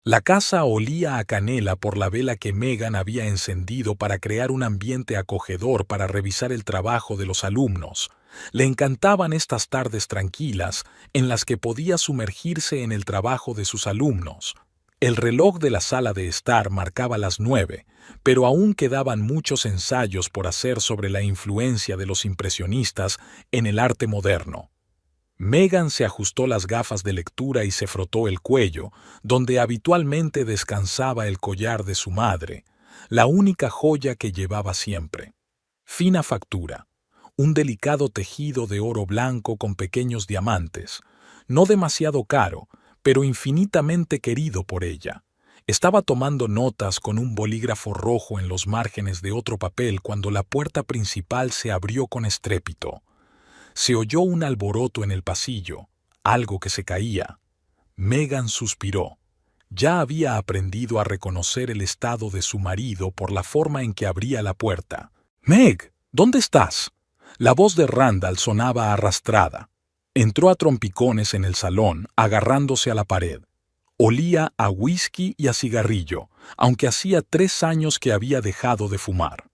La casa olía a canela por la vela que Megan había encendido para crear un ambiente acogedor para revisar el trabajo de los alumnos. Le encantaban estas tardes tranquilas en las que podía sumergirse en el trabajo de sus alumnos. El reloj de la sala de estar marcaba las 9, pero aún quedaban muchos ensayos por hacer sobre la influencia de los impresionistas en el arte moderno. Megan se ajustó las gafas de lectura y se frotó el cuello, donde habitualmente descansaba el collar de su madre, la única joya que llevaba siempre. Fina factura, un delicado tejido de oro blanco con pequeños diamantes, no demasiado caro, pero infinitamente querido por ella. Estaba tomando notas con un bolígrafo rojo en los márgenes de otro papel cuando la puerta principal se abrió con estrépito. Se oyó un alboroto en el pasillo, algo que se caía. Megan suspiró. Ya había aprendido a reconocer el estado de su marido por la forma en que abría la puerta. «Meg, ¿dónde estás?» La voz de Randall sonaba arrastrada. Entró a trompicones en el salón, agarrándose a la pared. Olía a whisky y a cigarrillo, aunque hacía 3 años que había dejado de fumar.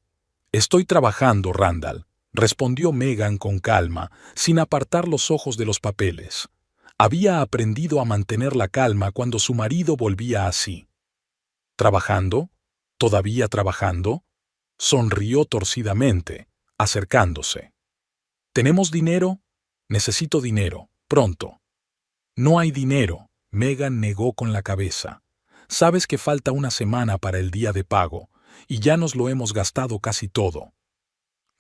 «Estoy trabajando, Randall», respondió Megan con calma, sin apartar los ojos de los papeles. Había aprendido a mantener la calma cuando su marido volvía así. «¿Trabajando? ¿Todavía trabajando?» Sonrió torcidamente, acercándose. «¿Tenemos dinero? Necesito dinero, pronto». «No hay dinero», Megan negó con la cabeza. «Sabes que falta una semana para el día de pago, y ya nos lo hemos gastado casi todo».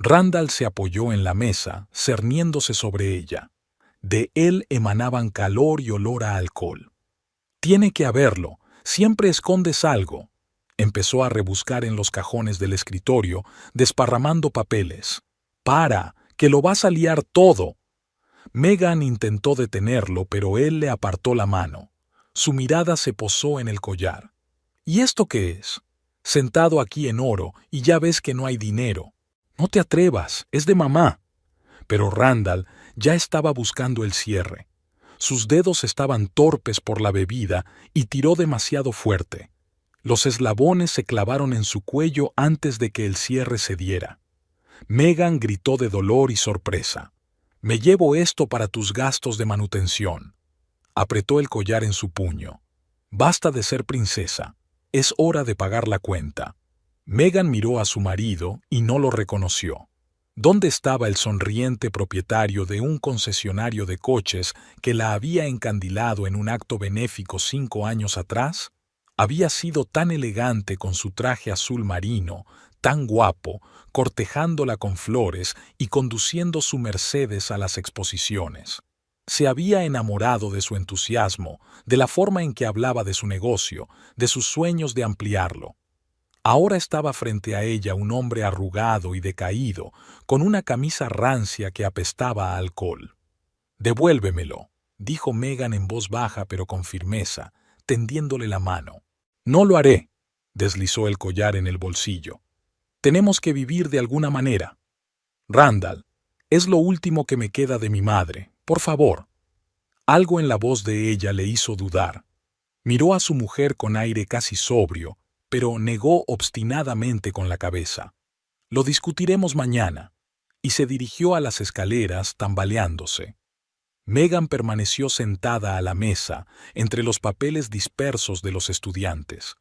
Randall se apoyó en la mesa, cerniéndose sobre ella. De él emanaban calor y olor a alcohol. «Tiene que haberlo, siempre escondes algo». Empezó a rebuscar en los cajones del escritorio, desparramando papeles. «¡Para, que lo vas a liar todo!». Megan intentó detenerlo, pero él le apartó la mano. Su mirada se posó en el collar. «¿Y esto qué es? Sentado aquí en oro y ya ves que no hay dinero. No te atrevas, es de mamá». Pero Randall ya estaba buscando el cierre. Sus dedos estaban torpes por la bebida y tiró demasiado fuerte. Los eslabones se clavaron en su cuello antes de que el cierre se diera. Megan gritó de dolor y sorpresa. «Me llevo esto para tus gastos de manutención». Apretó el collar en su puño. «Basta de ser princesa. Es hora de pagar la cuenta». Megan miró a su marido y no lo reconoció. ¿Dónde estaba el sonriente propietario de un concesionario de coches que la había encandilado en un acto benéfico 5 años atrás? Había sido tan elegante con su traje azul marino, tan guapo, cortejándola con flores y conduciendo su Mercedes a las exposiciones. Se había enamorado de su entusiasmo, de la forma en que hablaba de su negocio, de sus sueños de ampliarlo. Ahora estaba frente a ella un hombre arrugado y decaído, con una camisa rancia que apestaba a alcohol. «Devuélvemelo», dijo Megan en voz baja pero con firmeza, tendiéndole la mano. «No lo haré», deslizó el collar en el bolsillo. «Tenemos que vivir de alguna manera. Randall, es lo último que me queda de mi madre, por favor». Algo en la voz de ella le hizo dudar. Miró a su mujer con aire casi sobrio, pero negó obstinadamente con la cabeza. «Lo discutiremos mañana», y se dirigió a las escaleras tambaleándose. Megan permaneció sentada a la mesa, entre los papeles dispersos de los estudiantes.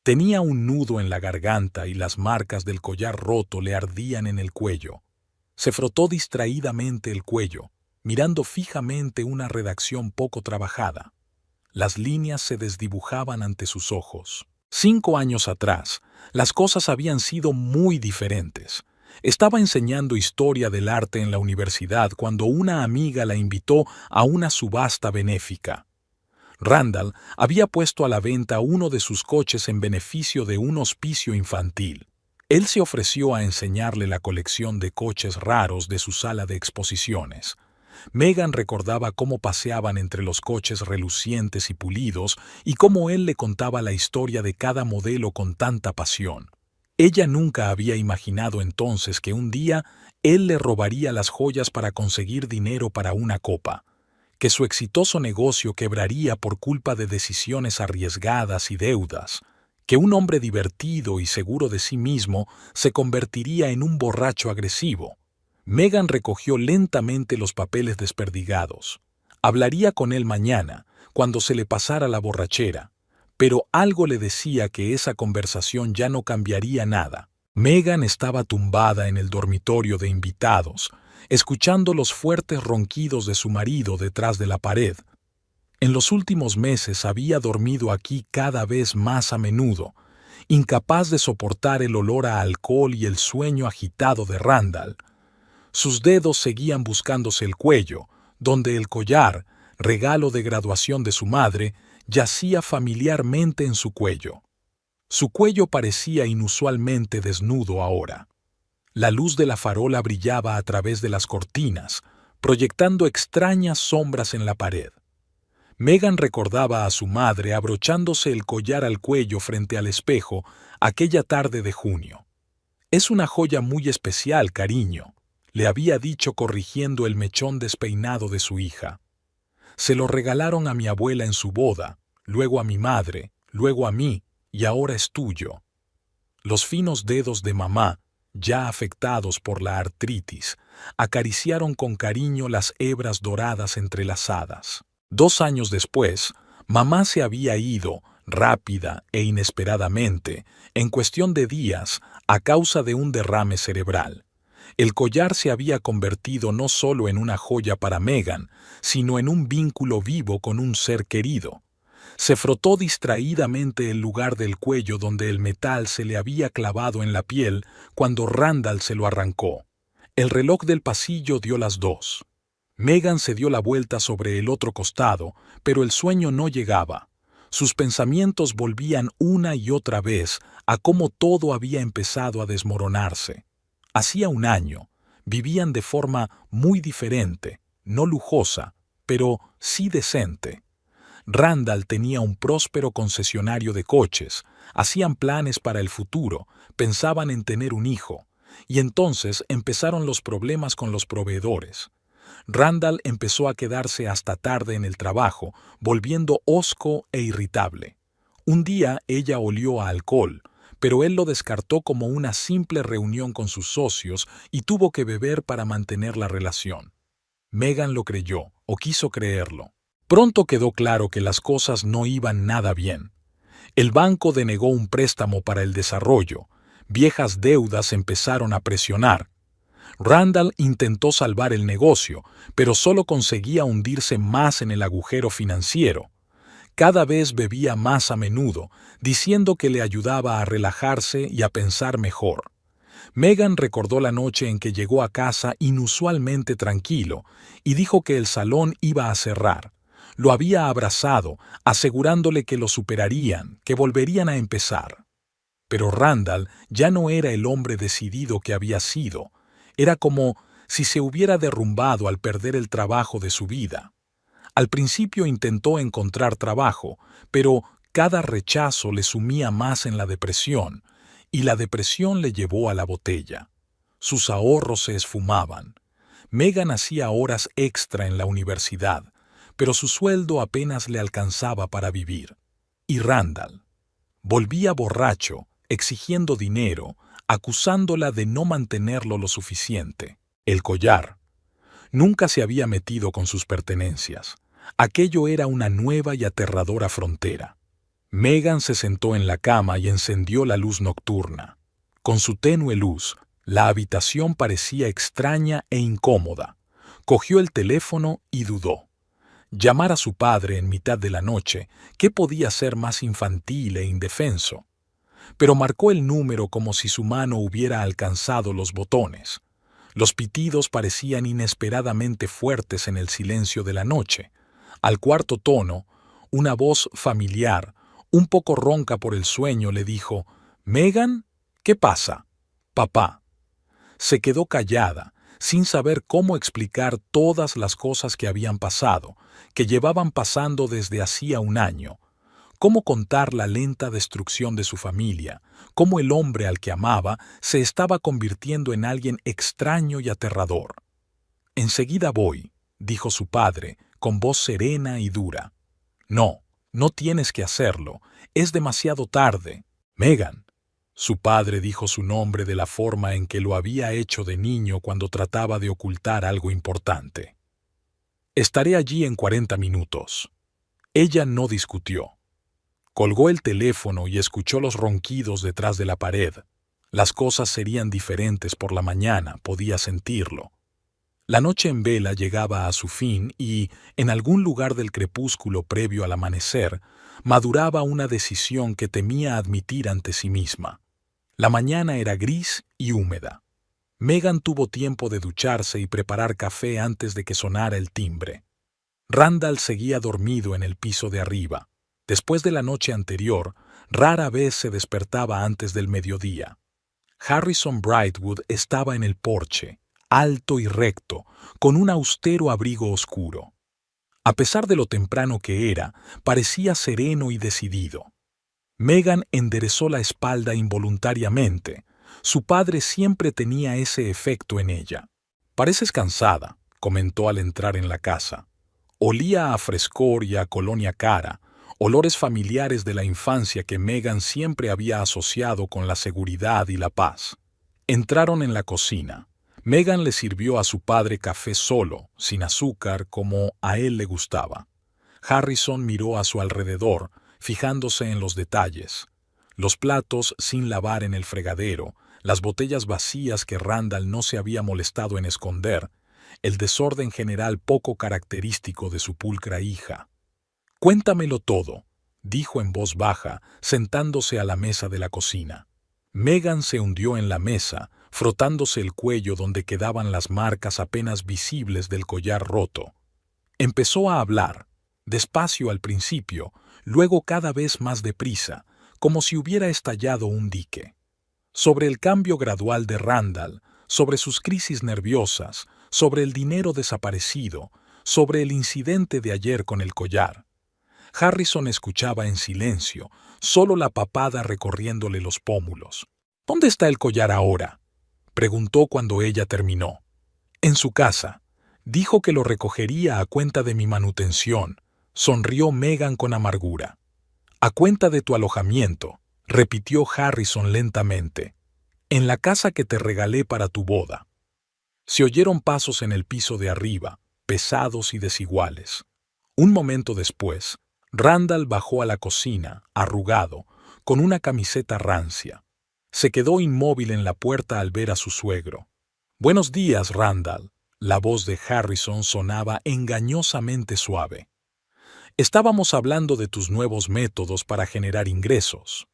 Tenía un nudo en la garganta y las marcas del collar roto le ardían en el cuello. Se frotó distraídamente el cuello, mirando fijamente una redacción poco trabajada. Las líneas se desdibujaban ante sus ojos. 5 años atrás, las cosas habían sido muy diferentes. Estaba enseñando historia del arte en la universidad cuando una amiga la invitó a una subasta benéfica. Randall había puesto a la venta uno de sus coches en beneficio de un hospicio infantil. Él se ofreció a enseñarle la colección de coches raros de su sala de exposiciones. Megan recordaba cómo paseaban entre los coches relucientes y pulidos y cómo él le contaba la historia de cada modelo con tanta pasión. Ella nunca había imaginado entonces que un día él le robaría las joyas para conseguir dinero para una copa. que su exitoso negocio quebraría por culpa de decisiones arriesgadas y deudas, que un hombre divertido y seguro de sí mismo se convertiría en un borracho agresivo. Megan recogió lentamente los papeles desperdigados. Hablaría con él mañana, cuando se le pasara la borrachera, pero algo le decía que esa conversación ya no cambiaría nada. Megan estaba tumbada en el dormitorio de invitados, escuchando los fuertes ronquidos de su marido detrás de la pared. En los últimos meses había dormido aquí cada vez más a menudo, incapaz de soportar el olor a alcohol y el sueño agitado de Randall. Sus dedos seguían buscándose el cuello, donde el collar, regalo de graduación de su madre, yacía familiarmente en su cuello. Su cuello parecía inusualmente desnudo ahora. La luz de la farola brillaba a través de las cortinas, proyectando extrañas sombras en la pared. Megan recordaba a su madre abrochándose el collar al cuello frente al espejo aquella tarde de junio. «Es una joya muy especial, cariño», le había dicho corrigiendo el mechón despeinado de su hija. «Se lo regalaron a mi abuela en su boda, luego a mi madre, luego a mí, y ahora es tuyo». Los finos dedos de mamá, ya afectados por la artritis, acariciaron con cariño las hebras doradas entrelazadas. 2 años después, mamá se había ido, rápida e inesperadamente, en cuestión de días, a causa de un derrame cerebral. El collar se había convertido no solo en una joya para Megan, sino en un vínculo vivo con un ser querido. Se frotó distraídamente el lugar del cuello donde el metal se le había clavado en la piel cuando Randall se lo arrancó. El reloj del pasillo dio las 2. Megan se dio la vuelta sobre el otro costado, pero el sueño no llegaba. Sus pensamientos volvían una y otra vez a cómo todo había empezado a desmoronarse. Hacía un año, vivían de forma muy diferente, no lujosa, pero sí decente. Randall tenía un próspero concesionario de coches, hacían planes para el futuro, pensaban en tener un hijo, y entonces empezaron los problemas con los proveedores. Randall empezó a quedarse hasta tarde en el trabajo, volviendo hosco e irritable. Un día ella olió a alcohol, pero él lo descartó como una simple reunión con sus socios y tuvo que beber para mantener la relación. Megan lo creyó, o quiso creerlo. Pronto quedó claro que las cosas no iban nada bien. El banco denegó un préstamo para el desarrollo, viejas deudas empezaron a presionar. Randall intentó salvar el negocio, pero solo conseguía hundirse más en el agujero financiero. Cada vez bebía más a menudo, diciendo que le ayudaba a relajarse y a pensar mejor. Megan recordó la noche en que llegó a casa inusualmente tranquilo y dijo que el salón iba a cerrar. Lo había abrazado, asegurándole que lo superarían, que volverían a empezar. Pero Randall ya no era el hombre decidido que había sido. Era como si se hubiera derrumbado al perder el trabajo de su vida. Al principio intentó encontrar trabajo, pero cada rechazo le sumía más en la depresión, y la depresión le llevó a la botella. Sus ahorros se esfumaban. Megan hacía horas extra en la universidad, pero su sueldo apenas le alcanzaba para vivir. Y Randall volvía borracho, exigiendo dinero, acusándola de no mantenerlo lo suficiente. El collar. Nunca se había metido con sus pertenencias. Aquello era una nueva y aterradora frontera. Megan se sentó en la cama y encendió la luz nocturna. Con su tenue luz, la habitación parecía extraña e incómoda. Cogió el teléfono y dudó. Llamar a su padre en mitad de la noche, ¿qué podía ser más infantil e indefenso? Pero marcó el número como si su mano hubiera alcanzado los botones. Los pitidos parecían inesperadamente fuertes en el silencio de la noche. Al cuarto tono, una voz familiar, un poco ronca por el sueño, le dijo: «¿Megan? ¿Qué pasa?» «Papá». Se quedó callada, sin saber cómo explicar todas las cosas que habían pasado, que llevaban pasando desde hacía un año. Cómo contar la lenta destrucción de su familia, cómo el hombre al que amaba se estaba convirtiendo en alguien extraño y aterrador. «Enseguida voy», dijo su padre, con voz serena y dura. No, no tienes que hacerlo. Es demasiado tarde. Megan. Su padre dijo su nombre de la forma en que lo había hecho de niño cuando trataba de ocultar algo importante. Estaré allí en 40 minutos. Ella no discutió. Colgó el teléfono y escuchó los ronquidos detrás de la pared. Las cosas serían diferentes por la mañana, podía sentirlo. La noche en vela llegaba a su fin y, en algún lugar del crepúsculo previo al amanecer, maduraba una decisión que temía admitir ante sí misma. La mañana era gris y húmeda. Megan tuvo tiempo de ducharse y preparar café antes de que sonara el timbre. Randall seguía dormido en el piso de arriba. Después de la noche anterior, rara vez se despertaba antes del mediodía. Harrison Brightwood estaba en el porche, alto y recto, con un austero abrigo oscuro. A pesar de lo temprano que era, parecía sereno y decidido. Megan enderezó la espalda involuntariamente. Su padre siempre tenía ese efecto en ella. «Pareces cansada», comentó al entrar en la casa. Olía a frescor y a colonia cara, olores familiares de la infancia que Megan siempre había asociado con la seguridad y la paz. Entraron en la cocina. Megan le sirvió a su padre café solo, sin azúcar, como a él le gustaba. Harrison miró a su alrededor, fijándose en los detalles. Los platos sin lavar en el fregadero, las botellas vacías que Randall no se había molestado en esconder, el desorden general poco característico de su pulcra hija. «Cuéntamelo todo», dijo en voz baja, sentándose a la mesa de la cocina. Megan se hundió en la mesa, frotándose el cuello donde quedaban las marcas apenas visibles del collar roto. Empezó a hablar, despacio al principio, luego cada vez más deprisa, como si hubiera estallado un dique. Sobre el cambio gradual de Randall, sobre sus crisis nerviosas, sobre el dinero desaparecido, sobre el incidente de ayer con el collar. Harrison escuchaba en silencio, solo la papada recorriéndole los pómulos. «¿Dónde está el collar ahora?», preguntó cuando ella terminó. «En su casa. Dijo que lo recogería a cuenta de mi manutención», sonrió Megan con amargura. «A cuenta de tu alojamiento», repitió Harrison lentamente. «En la casa que te regalé para tu boda». Se oyeron pasos en el piso de arriba, pesados y desiguales. Un momento después, Randall bajó a la cocina, arrugado, con una camiseta rancia. Se quedó inmóvil en la puerta al ver a su suegro. «Buenos días, Randall». La voz de Harrison sonaba engañosamente suave. «Estábamos hablando de tus nuevos métodos para generar ingresos».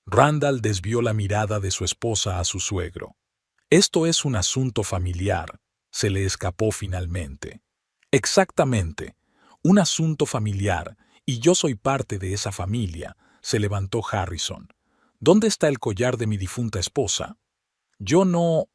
Randall desvió la mirada de su esposa a su suegro. «Esto es un asunto familiar», se le escapó finalmente. «Exactamente, un asunto familiar, y yo soy parte de esa familia», se levantó Harrison. «¿Dónde está el collar de mi difunta esposa?» «Yo no...»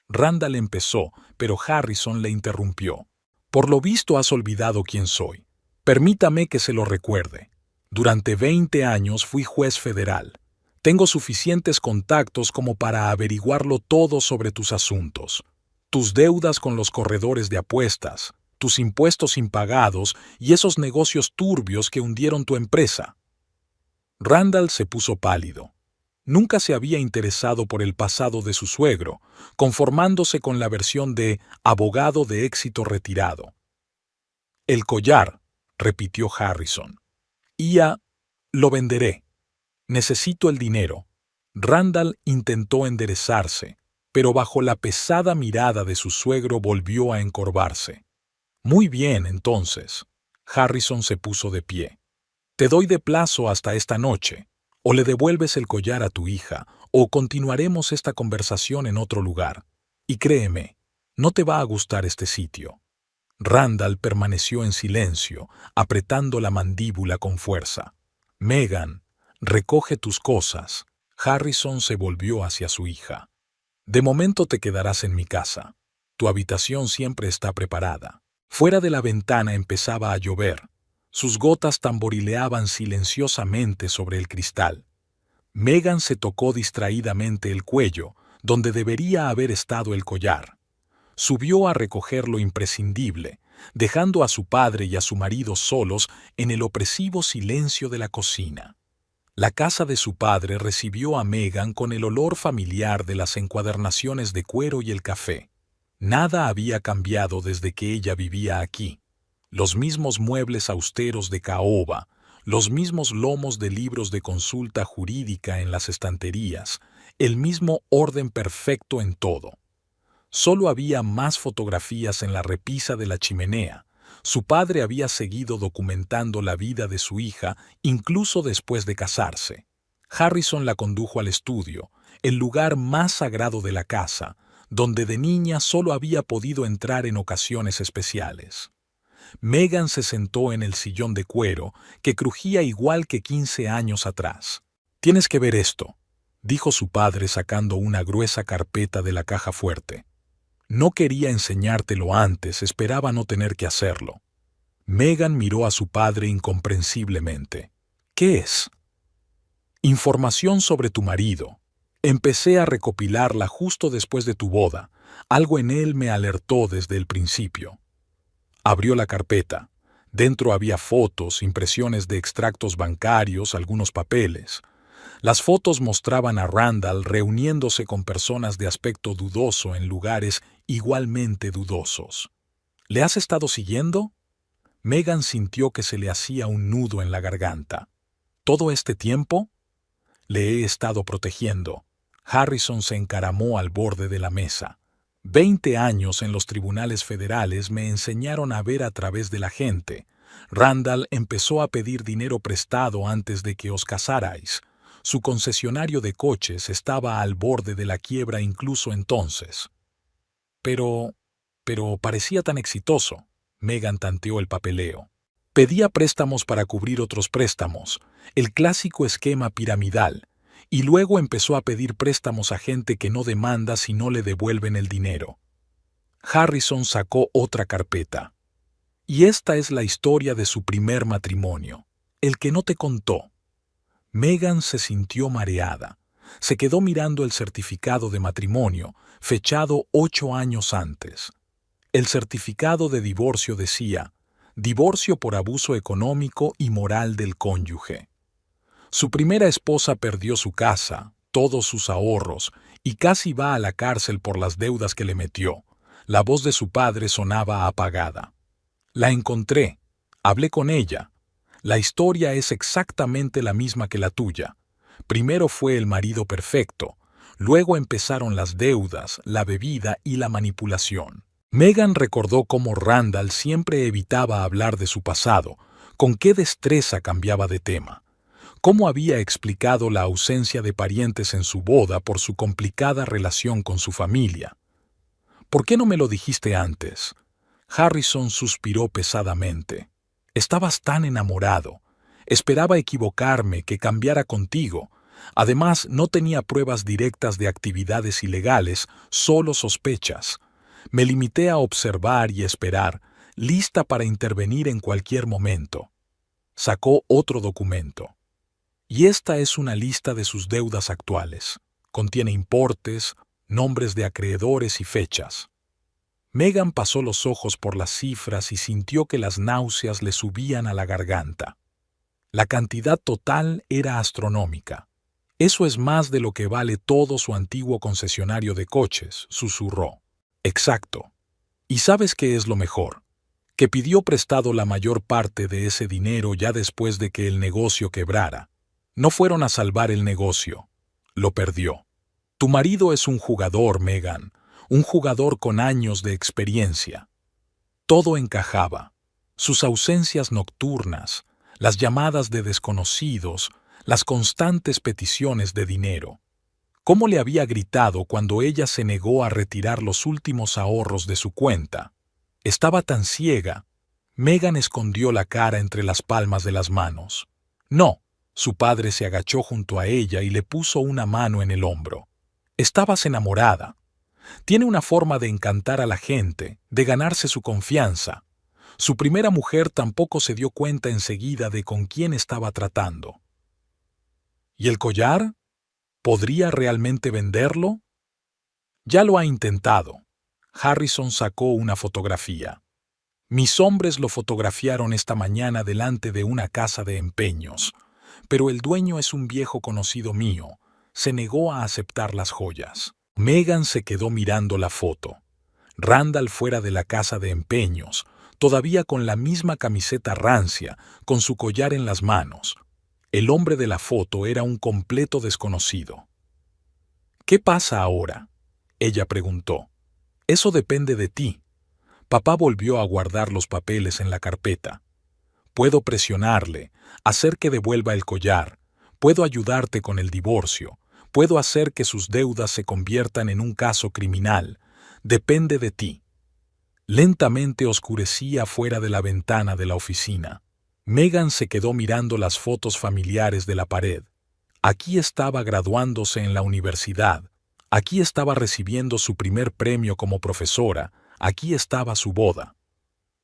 Randall empezó, pero Harrison le interrumpió. «Por lo visto has olvidado quién soy. Permítame que se lo recuerde. Durante 20 años fui juez federal. Tengo suficientes contactos como para averiguarlo todo sobre tus asuntos. Tus deudas con los corredores de apuestas, tus impuestos impagados y esos negocios turbios que hundieron tu empresa». Randall se puso pálido. Nunca se había interesado por el pasado de su suegro, conformándose con la versión de abogado de éxito retirado. «El collar», repitió Harrison. «Lo venderé. Necesito el dinero». Randall intentó enderezarse, pero bajo la pesada mirada de su suegro volvió a encorvarse. «Muy bien, entonces». Harrison se puso de pie. «Te doy de plazo hasta esta noche. O le devuelves el collar a tu hija, o continuaremos esta conversación en otro lugar. Y créeme, no te va a gustar este sitio». Randall permaneció en silencio, apretando la mandíbula con fuerza. «Megan, recoge tus cosas». Harrison se volvió hacia su hija. «De momento te quedarás en mi casa. Tu habitación siempre está preparada». Fuera de la ventana empezaba a llover. Sus gotas tamborileaban silenciosamente sobre el cristal. Megan se tocó distraídamente el cuello, donde debería haber estado el collar. Subió a recoger lo imprescindible, dejando a su padre y a su marido solos en el opresivo silencio de la cocina. La casa de su padre recibió a Megan con el olor familiar de las encuadernaciones de cuero y el café. Nada había cambiado desde que ella vivía aquí. Los mismos muebles austeros de caoba, los mismos lomos de libros de consulta jurídica en las estanterías, el mismo orden perfecto en todo. Solo había más fotografías en la repisa de la chimenea. Su padre había seguido documentando la vida de su hija incluso después de casarse. Harrison la condujo al estudio, el lugar más sagrado de la casa, donde de niña solo había podido entrar en ocasiones especiales. Megan se sentó en el sillón de cuero, que crujía igual que 15 años atrás. «Tienes que ver esto», dijo su padre sacando una gruesa carpeta de la caja fuerte. «No quería enseñártelo antes, esperaba no tener que hacerlo». Megan miró a su padre incomprensiblemente. «¿Qué es?» «Información sobre tu marido. Empecé a recopilarla justo después de tu boda. Algo en él me alertó desde el principio». Abrió la carpeta. Dentro había fotos, impresiones de extractos bancarios, algunos papeles. Las fotos mostraban a Randall reuniéndose con personas de aspecto dudoso en lugares igualmente dudosos. ¿Le has estado siguiendo? Megan sintió que se le hacía un nudo en la garganta. ¿Todo este tiempo? Le he estado protegiendo. Harrison se encaramó al borde de la mesa. 20 años en los tribunales federales me enseñaron a ver a través de la gente. Randall empezó a pedir dinero prestado antes de que os casarais. Su concesionario de coches estaba al borde de la quiebra incluso entonces. Pero parecía tan exitoso. Megan tanteó el papeleo. Pedía préstamos para cubrir otros préstamos, el clásico esquema piramidal, y luego empezó a pedir préstamos a gente que no demanda si no le devuelven el dinero. Harrison sacó otra carpeta. Y esta es la historia de su primer matrimonio, el que no te contó. Megan se sintió mareada. Se quedó mirando el certificado de matrimonio, fechado 8 años antes. El certificado de divorcio decía, divorcio por abuso económico y moral del cónyuge. Su primera esposa perdió su casa, todos sus ahorros, y casi va a la cárcel por las deudas que le metió. La voz de su padre sonaba apagada. La encontré. Hablé con ella. La historia es exactamente la misma que la tuya. Primero fue el marido perfecto. Luego empezaron las deudas, la bebida y la manipulación. Megan recordó cómo Randall siempre evitaba hablar de su pasado, con qué destreza cambiaba de tema. Cómo había explicado la ausencia de parientes en su boda por su complicada relación con su familia. ¿Por qué no me lo dijiste antes? Harrison suspiró pesadamente. Estabas tan enamorado. Esperaba equivocarme, que cambiara contigo. Además, no tenía pruebas directas de actividades ilegales, solo sospechas. Me limité a observar y esperar, lista para intervenir en cualquier momento. Sacó otro documento. Y esta es una lista de sus deudas actuales. Contiene importes, nombres de acreedores y fechas. Megan pasó los ojos por las cifras y sintió que las náuseas le subían a la garganta. La cantidad total era astronómica. Eso es más de lo que vale todo su antiguo concesionario de coches, susurró. Exacto. ¿Y sabes qué es lo mejor? Que pidió prestado la mayor parte de ese dinero ya después de que el negocio quebrara. No fueron a salvar el negocio. Lo perdió. Tu marido es un jugador, Megan, un jugador con años de experiencia. Todo encajaba. Sus ausencias nocturnas, las llamadas de desconocidos, las constantes peticiones de dinero. ¿Cómo le había gritado cuando ella se negó a retirar los últimos ahorros de su cuenta? Estaba tan ciega. Megan escondió la cara entre las palmas de las manos. No. Su padre se agachó junto a ella y le puso una mano en el hombro. Estabas enamorada. Tiene una forma de encantar a la gente, de ganarse su confianza. Su primera mujer tampoco se dio cuenta enseguida de con quién estaba tratando. ¿Y el collar? ¿Podría realmente venderlo? Ya lo ha intentado. Harrison sacó una fotografía. Mis hombres lo fotografiaron esta mañana delante de una casa de empeños, pero el dueño es un viejo conocido mío. Se negó a aceptar las joyas. Megan se quedó mirando la foto. Randall fuera de la casa de empeños, todavía con la misma camiseta rancia, con su collar en las manos. El hombre de la foto era un completo desconocido. ¿Qué pasa ahora?, ella preguntó. Eso depende de ti. Papá volvió a guardar los papeles en la carpeta. Puedo presionarle, hacer que devuelva el collar, puedo ayudarte con el divorcio, puedo hacer que sus deudas se conviertan en un caso criminal. Depende de ti. Lentamente oscurecía fuera de la ventana de la oficina. Megan se quedó mirando las fotos familiares de la pared. Aquí estaba graduándose en la universidad. Aquí estaba recibiendo su primer premio como profesora. Aquí estaba su boda.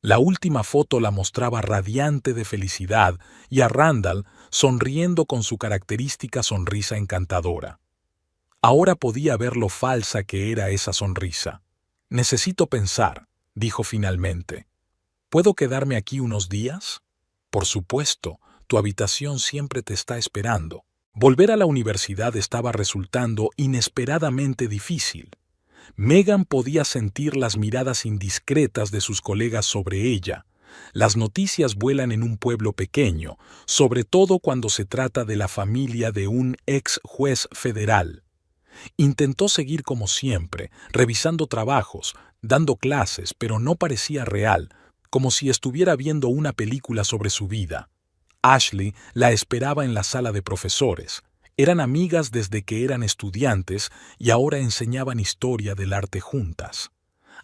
La última foto la mostraba radiante de felicidad y a Randall sonriendo con su característica sonrisa encantadora. Ahora podía ver lo falsa que era esa sonrisa. Necesito pensar, dijo finalmente. ¿Puedo quedarme aquí unos días? Por supuesto, tu habitación siempre te está esperando. Volver a la universidad estaba resultando inesperadamente difícil. Megan podía sentir las miradas indiscretas de sus colegas sobre ella. Las noticias vuelan en un pueblo pequeño, sobre todo cuando se trata de la familia de un ex juez federal. Intentó seguir como siempre, revisando trabajos, dando clases, pero no parecía real, como si estuviera viendo una película sobre su vida. Ashley la esperaba en la sala de profesores. Eran amigas desde que eran estudiantes y ahora enseñaban historia del arte juntas.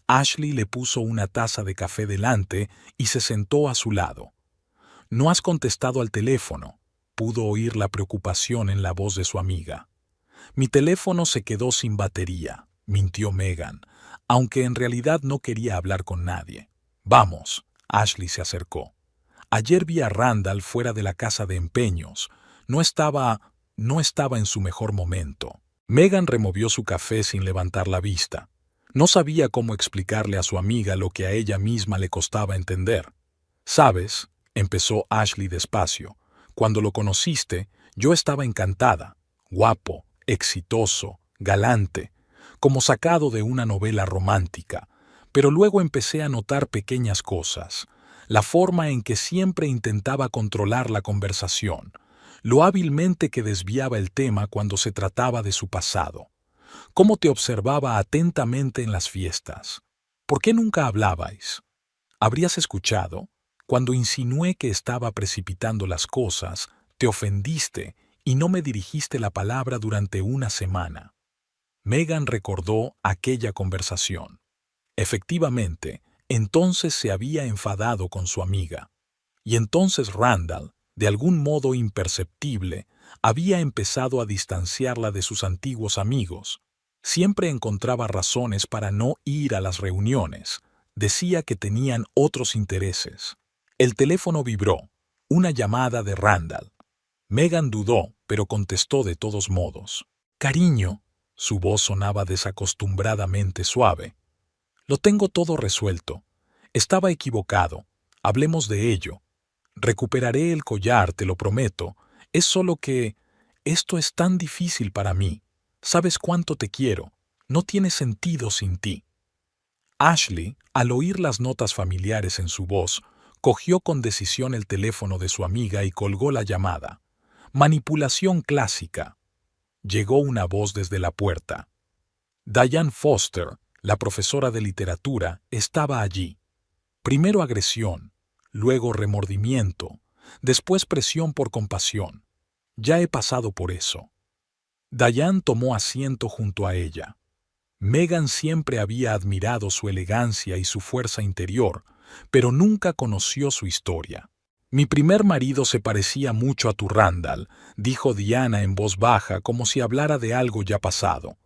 Ashley le puso una taza de café delante y se sentó a su lado. «No has contestado al teléfono», pudo oír la preocupación en la voz de su amiga. «Mi teléfono se quedó sin batería», mintió Megan, aunque en realidad no quería hablar con nadie. «Vamos», Ashley se acercó. «Ayer vi a Randall fuera de la casa de empeños. No estaba en su mejor momento». Megan removió su café sin levantar la vista. No sabía cómo explicarle a su amiga lo que a ella misma le costaba entender. «¿Sabes?», empezó Ashley despacio. «Cuando lo conociste, yo estaba encantada. Guapo, exitoso, galante, como sacado de una novela romántica. Pero luego empecé a notar pequeñas cosas. La forma en que siempre intentaba controlar la conversación, lo hábilmente que desviaba el tema cuando se trataba de su pasado. Cómo te observaba atentamente en las fiestas. ¿Por qué nunca hablabais? ¿Habrías escuchado? Cuando insinué que estaba precipitando las cosas, te ofendiste y no me dirigiste la palabra durante una semana». Megan recordó aquella conversación. Efectivamente, entonces se había enfadado con su amiga. Y entonces Randall, de algún modo imperceptible, había empezado a distanciarla de sus antiguos amigos. Siempre encontraba razones para no ir a las reuniones. Decía que tenían otros intereses. El teléfono vibró. Una llamada de Randall. Megan dudó, pero contestó de todos modos. «Cariño», su voz sonaba desacostumbradamente suave. «Lo tengo todo resuelto. Estaba equivocado. Hablemos de ello. Recuperaré el collar, te lo prometo. Es solo que esto es tan difícil para mí. Sabes cuánto te quiero. No tiene sentido sin ti». Ashley, al oír las notas familiares en su voz, cogió con decisión el teléfono de su amiga y colgó la llamada. Manipulación clásica. Llegó una voz desde la puerta. Diane Foster, la profesora de literatura, estaba allí. Primero agresión, luego remordimiento, después presión por compasión. Ya he pasado por eso. Diane tomó asiento junto a ella. Megan siempre había admirado su elegancia y su fuerza interior, pero nunca conoció su historia. «Mi primer marido se parecía mucho a tu Randall», dijo Diana en voz baja como si hablara de algo ya pasado.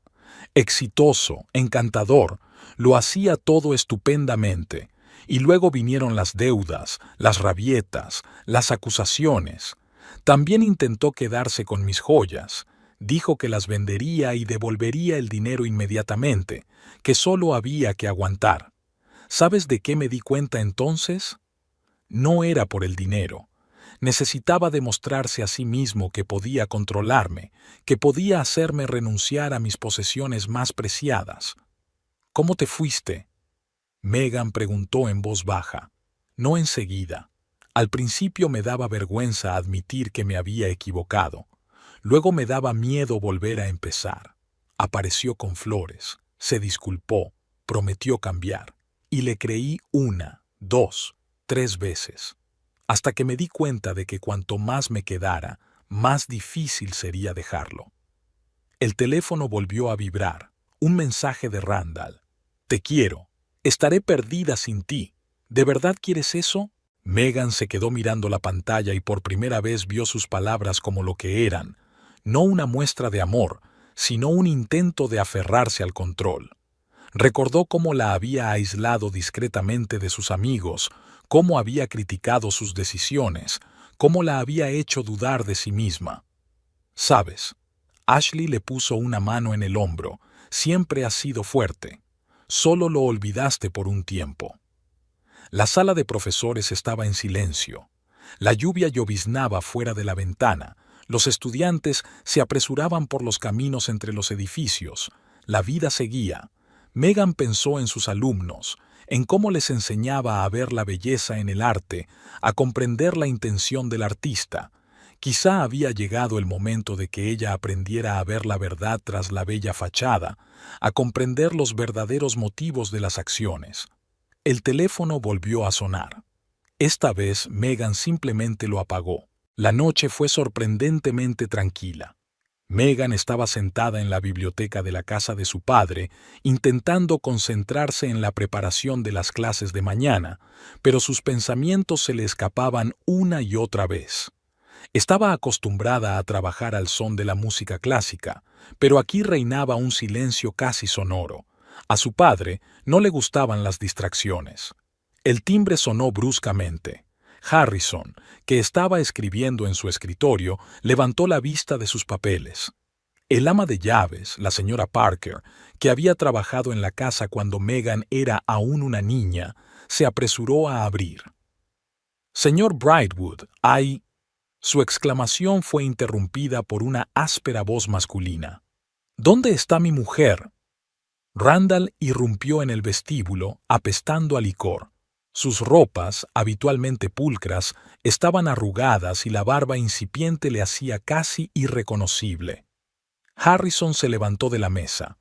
«Exitoso, encantador, lo hacía todo estupendamente. Y luego vinieron las deudas, las rabietas, las acusaciones. También intentó quedarse con mis joyas. Dijo que las vendería y devolvería el dinero inmediatamente, que solo había que aguantar. ¿Sabes de qué me di cuenta entonces? No era por el dinero. Necesitaba demostrarse a sí mismo que podía controlarme, que podía hacerme renunciar a mis posesiones más preciadas. ¿Cómo te fuiste? Megan preguntó en voz baja. No enseguida. Al principio me daba vergüenza admitir que me había equivocado. Luego me daba miedo volver a empezar. Apareció con flores, se disculpó, prometió cambiar. Y le creí 1, 2, 3 veces. Hasta que me di cuenta de que cuanto más me quedara, más difícil sería dejarlo. El teléfono volvió a vibrar. Un mensaje de Randall. Te quiero. Estaré perdida sin ti. ¿De verdad quieres eso? Megan se quedó mirando la pantalla y por primera vez vio sus palabras como lo que eran, no una muestra de amor, sino un intento de aferrarse al control. Recordó cómo la había aislado discretamente de sus amigos, cómo había criticado sus decisiones, cómo la había hecho dudar de sí misma. ¿Sabes? Ashley le puso una mano en el hombro. Siempre has sido fuerte. Solo lo olvidaste por un tiempo. La sala de profesores estaba en silencio. La lluvia lloviznaba fuera de la ventana. Los estudiantes se apresuraban por los caminos entre los edificios. La vida seguía. Megan pensó en sus alumnos, en cómo les enseñaba a ver la belleza en el arte, a comprender la intención del artista. Quizá había llegado el momento de que ella aprendiera a ver la verdad tras la bella fachada, a comprender los verdaderos motivos de las acciones. El teléfono volvió a sonar. Esta vez Megan simplemente lo apagó. La noche fue sorprendentemente tranquila. Megan estaba sentada en la biblioteca de la casa de su padre, intentando concentrarse en la preparación de las clases de mañana, pero sus pensamientos se le escapaban una y otra vez. Estaba acostumbrada a trabajar al son de la música clásica, pero aquí reinaba un silencio casi sonoro. A su padre no le gustaban las distracciones. El timbre sonó bruscamente. Harrison, que estaba escribiendo en su escritorio, levantó la vista de sus papeles. El ama de llaves, la señora Parker, que había trabajado en la casa cuando Megan era aún una niña, se apresuró a abrir. «Señor Brightwood, hay...» Su exclamación fue interrumpida por una áspera voz masculina. «¿Dónde está mi mujer?» Randall irrumpió en el vestíbulo, apestando a licor. Sus ropas, habitualmente pulcras, estaban arrugadas y la barba incipiente le hacía casi irreconocible. Harrison se levantó de la mesa.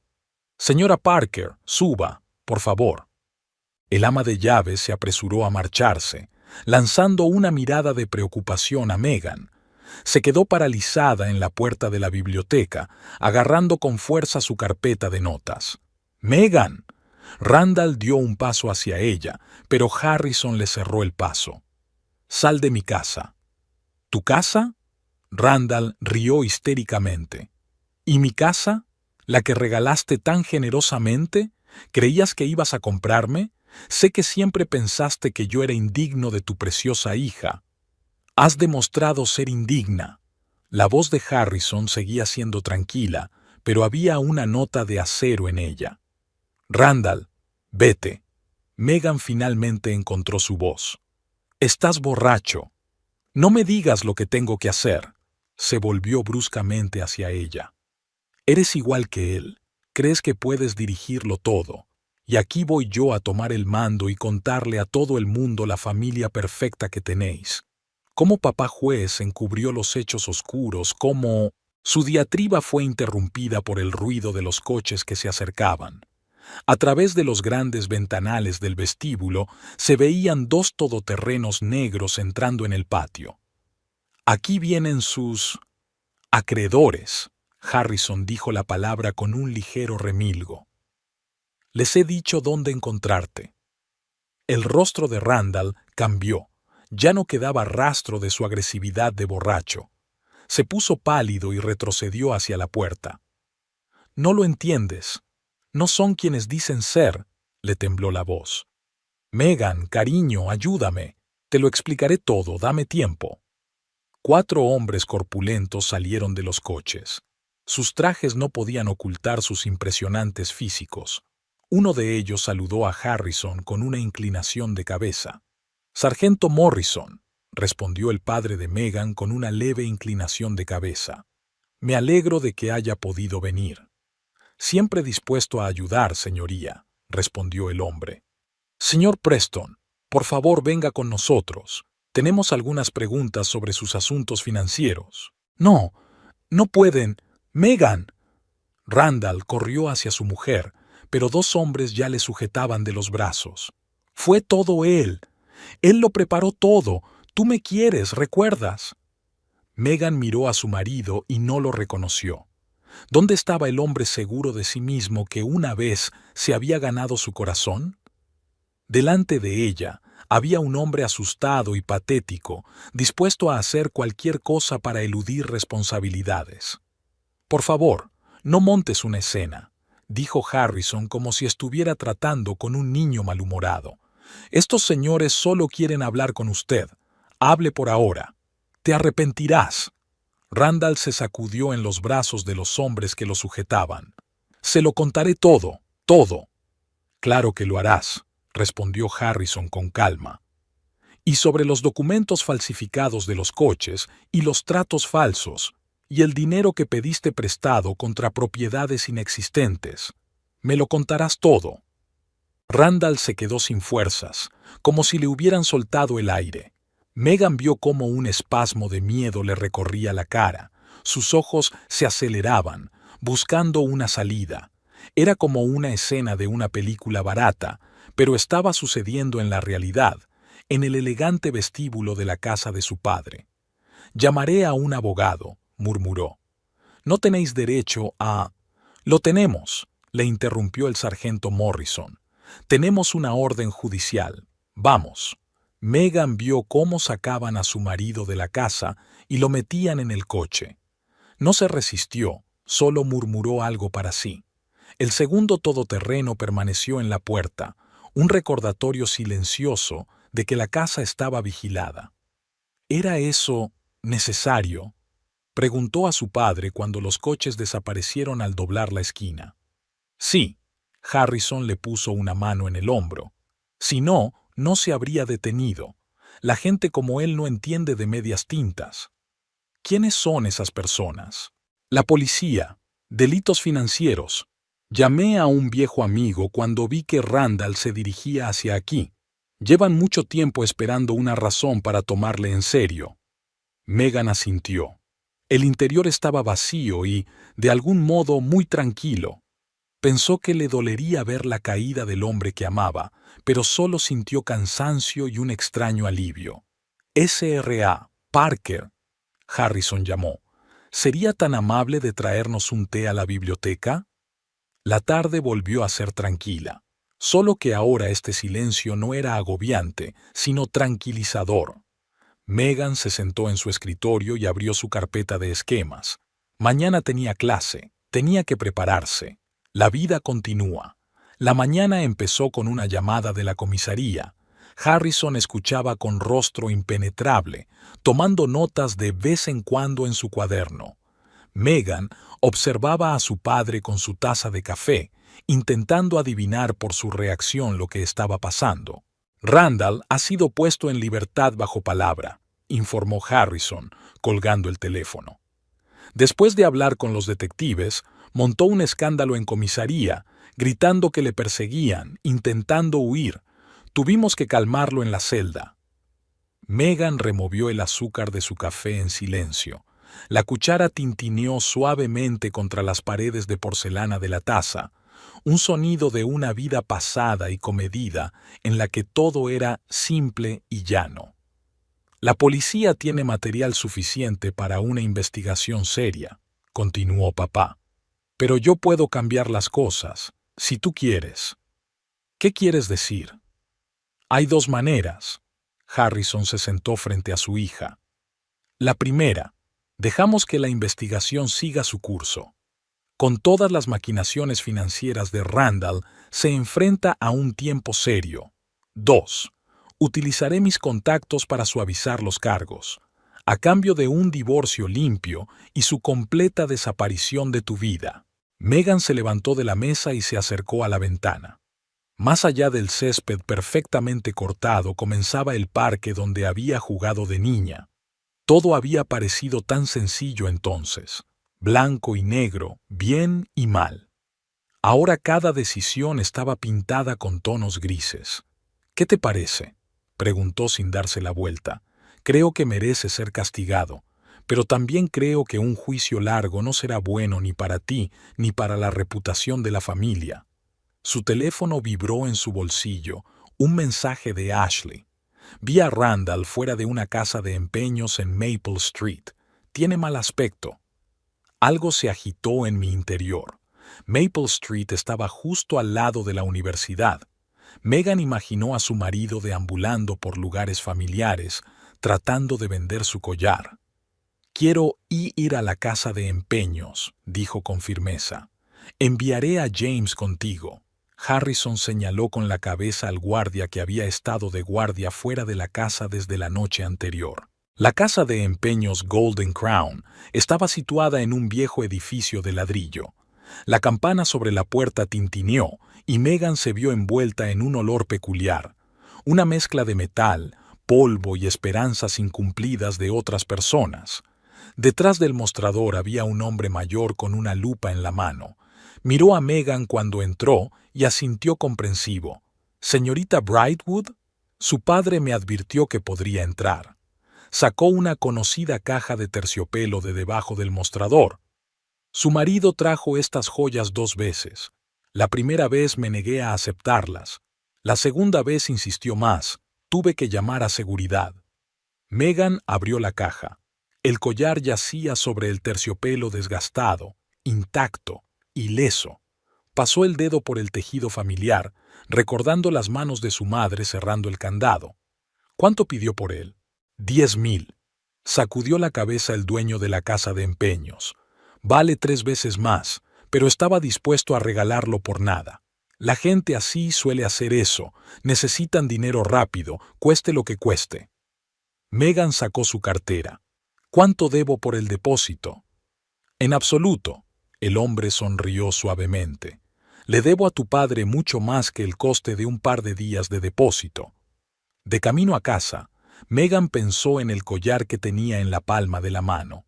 «Señora Parker, suba, por favor». El ama de llaves se apresuró a marcharse, lanzando una mirada de preocupación a Megan. Se quedó paralizada en la puerta de la biblioteca, agarrando con fuerza su carpeta de notas. «¡Megan!». Randall dio un paso hacia ella, pero Harrison le cerró el paso. «Sal de mi casa». «¿Tu casa?». Randall rió histéricamente. «¿Y mi casa? ¿La que regalaste tan generosamente? ¿Creías que ibas a comprarme? Sé que siempre pensaste que yo era indigno de tu preciosa hija. Has demostrado ser indigna». La voz de Harrison seguía siendo tranquila, pero había una nota de acero en ella. «Randall, vete». Megan finalmente encontró su voz. «Estás borracho. No me digas lo que tengo que hacer». Se volvió bruscamente hacia ella. «Eres igual que él. Crees que puedes dirigirlo todo. Y aquí voy yo a tomar el mando y contarle a todo el mundo la familia perfecta que tenéis. Cómo papá juez encubrió los hechos oscuros, cómo...». Su diatriba fue interrumpida por el ruido de los coches que se acercaban. A través de los grandes ventanales del vestíbulo se veían 2 todoterrenos negros entrando en el patio. «Aquí vienen sus... acreedores», Harrison dijo la palabra con un ligero remilgo. «Les he dicho dónde encontrarte». El rostro de Randall cambió. Ya no quedaba rastro de su agresividad de borracho. Se puso pálido y retrocedió hacia la puerta. «No lo entiendes. No son quienes dicen ser», le tembló la voz. «Megan, cariño, ayúdame. Te lo explicaré todo, dame tiempo». 4 hombres corpulentos salieron de los coches. Sus trajes no podían ocultar sus impresionantes físicos. Uno de ellos saludó a Harrison con una inclinación de cabeza. «Sargento Morrison», respondió el padre de Megan con una leve inclinación de cabeza. «Me alegro de que haya podido venir». «Siempre dispuesto a ayudar, señoría», respondió el hombre. «Señor Preston, por favor venga con nosotros. Tenemos algunas preguntas sobre sus asuntos financieros». «No, no pueden. Megan». Randall corrió hacia su mujer, pero dos hombres ya le sujetaban de los brazos. «Fue todo él. Él lo preparó todo. Tú me quieres, ¿recuerdas?» Megan miró a su marido y no lo reconoció. ¿Dónde estaba el hombre seguro de sí mismo que una vez se había ganado su corazón? Delante de ella había un hombre asustado y patético, dispuesto a hacer cualquier cosa para eludir responsabilidades. «Por favor, no montes una escena», dijo Harrison como si estuviera tratando con un niño malhumorado. «Estos señores solo quieren hablar con usted. Hable por ahora. Te arrepentirás». Randall se sacudió en los brazos de los hombres que lo sujetaban. «Se lo contaré todo, todo». «Claro que lo harás», respondió Harrison con calma. «Y sobre los documentos falsificados de los coches y los tratos falsos, y el dinero que pediste prestado contra propiedades inexistentes. Me lo contarás todo». Randall se quedó sin fuerzas, como si le hubieran soltado el aire. Megan vio cómo un espasmo de miedo le recorría la cara. Sus ojos se aceleraban, buscando una salida. Era como una escena de una película barata, pero estaba sucediendo en la realidad, en el elegante vestíbulo de la casa de su padre. «Llamaré a un abogado», murmuró. «No tenéis derecho a...» «Lo tenemos», le interrumpió el sargento Morrison. «Tenemos una orden judicial. Vamos». Megan vio cómo sacaban a su marido de la casa y lo metían en el coche. No se resistió, solo murmuró algo para sí. El segundo todoterreno permaneció en la puerta, un recordatorio silencioso de que la casa estaba vigilada. ¿Era eso necesario?, preguntó a su padre cuando los coches desaparecieron al doblar la esquina. «Sí», Harrison le puso una mano en el hombro. «Si no, no se habría detenido. La gente como él no entiende de medias tintas». «¿Quiénes son esas personas?» «La policía. Delitos financieros. Llamé a un viejo amigo cuando vi que Randall se dirigía hacia aquí. Llevan mucho tiempo esperando una razón para tomarle en serio». Megan asintió. El interior estaba vacío y, de algún modo, muy tranquilo. Pensó que le dolería ver la caída del hombre que amaba, pero solo sintió cansancio y un extraño alivio. «S.R.A. Parker», Harrison llamó. «¿Sería tan amable de traernos un té a la biblioteca?» La tarde volvió a ser tranquila, solo que ahora este silencio no era agobiante, sino tranquilizador. Megan se sentó en su escritorio y abrió su carpeta de esquemas. Mañana tenía clase, tenía que prepararse. La vida continúa. La mañana empezó con una llamada de la comisaría. Harrison escuchaba con rostro impenetrable, tomando notas de vez en cuando en su cuaderno. Megan observaba a su padre con su taza de café, intentando adivinar por su reacción lo que estaba pasando. «Randall ha sido puesto en libertad bajo palabra», informó Harrison, colgando el teléfono. Después de hablar con los detectives, montó un escándalo en comisaría, gritando que le perseguían, intentando huir. Tuvimos que calmarlo en la celda. Megan removió el azúcar de su café en silencio. La cuchara tintineó suavemente contra las paredes de porcelana de la taza, un sonido de una vida pasada y comedida en la que todo era simple y llano. «La policía tiene material suficiente para una investigación seria», continuó papá. «Pero yo puedo cambiar las cosas, si tú quieres». «¿Qué quieres decir?» «Hay dos maneras». Harrison se sentó frente a su hija. «La primera, dejamos que la investigación siga su curso. Con todas las maquinaciones financieras de Randall, se enfrenta a un tiempo serio. 2. Utilizaré mis contactos para suavizar los cargos, a cambio de un divorcio limpio y su completa desaparición de tu vida». Megan se levantó de la mesa y se acercó a la ventana. Más allá del césped perfectamente cortado comenzaba el parque donde había jugado de niña. Todo había parecido tan sencillo entonces, blanco y negro, bien y mal. Ahora cada decisión estaba pintada con tonos grises. ¿Qué te parece?, preguntó sin darse la vuelta. Creo que merece ser castigado, pero también creo que un juicio largo no será bueno ni para ti ni para la reputación de la familia. Su teléfono vibró en su bolsillo, un mensaje de Ashley. Vi a Randall fuera de una casa de empeños en Maple Street. Tiene mal aspecto. Algo se agitó en mi interior. Maple Street estaba justo al lado de la universidad. Megan imaginó a su marido deambulando por lugares familiares, tratando de vender su collar. «Quiero ir a la casa de empeños», dijo con firmeza. «Enviaré a James contigo». Harrison señaló con la cabeza al guardia que había estado de guardia fuera de la casa desde la noche anterior. La casa de empeños Golden Crown estaba situada en un viejo edificio de ladrillo. La campana sobre la puerta tintineó y Megan se vio envuelta en un olor peculiar, una mezcla de metal, polvo y esperanzas incumplidas de otras personas. Detrás del mostrador había un hombre mayor con una lupa en la mano. Miró a Megan cuando entró y asintió comprensivo. «¿Señorita Brightwood?» Su padre me advirtió que podría entrar. Sacó una conocida caja de terciopelo de debajo del mostrador. Su marido trajo estas joyas 2 veces. La primera vez me negué a aceptarlas. La segunda vez insistió más. Tuve que llamar a seguridad. Megan abrió la caja. El collar yacía sobre el terciopelo desgastado, intacto, ileso. Pasó el dedo por el tejido familiar, recordando las manos de su madre cerrando el candado. ¿Cuánto pidió por él? 10,000. Sacudió la cabeza el dueño de la casa de empeños. Vale 3 veces más, pero estaba dispuesto a regalarlo por nada. La gente así suele hacer eso. Necesitan dinero rápido, cueste lo que cueste. Megan sacó su cartera. ¿Cuánto debo por el depósito? En absoluto. El hombre sonrió suavemente. Le debo a tu padre mucho más que el coste de un par de días de depósito. De camino a casa, Megan pensó en el collar que tenía en la palma de la mano.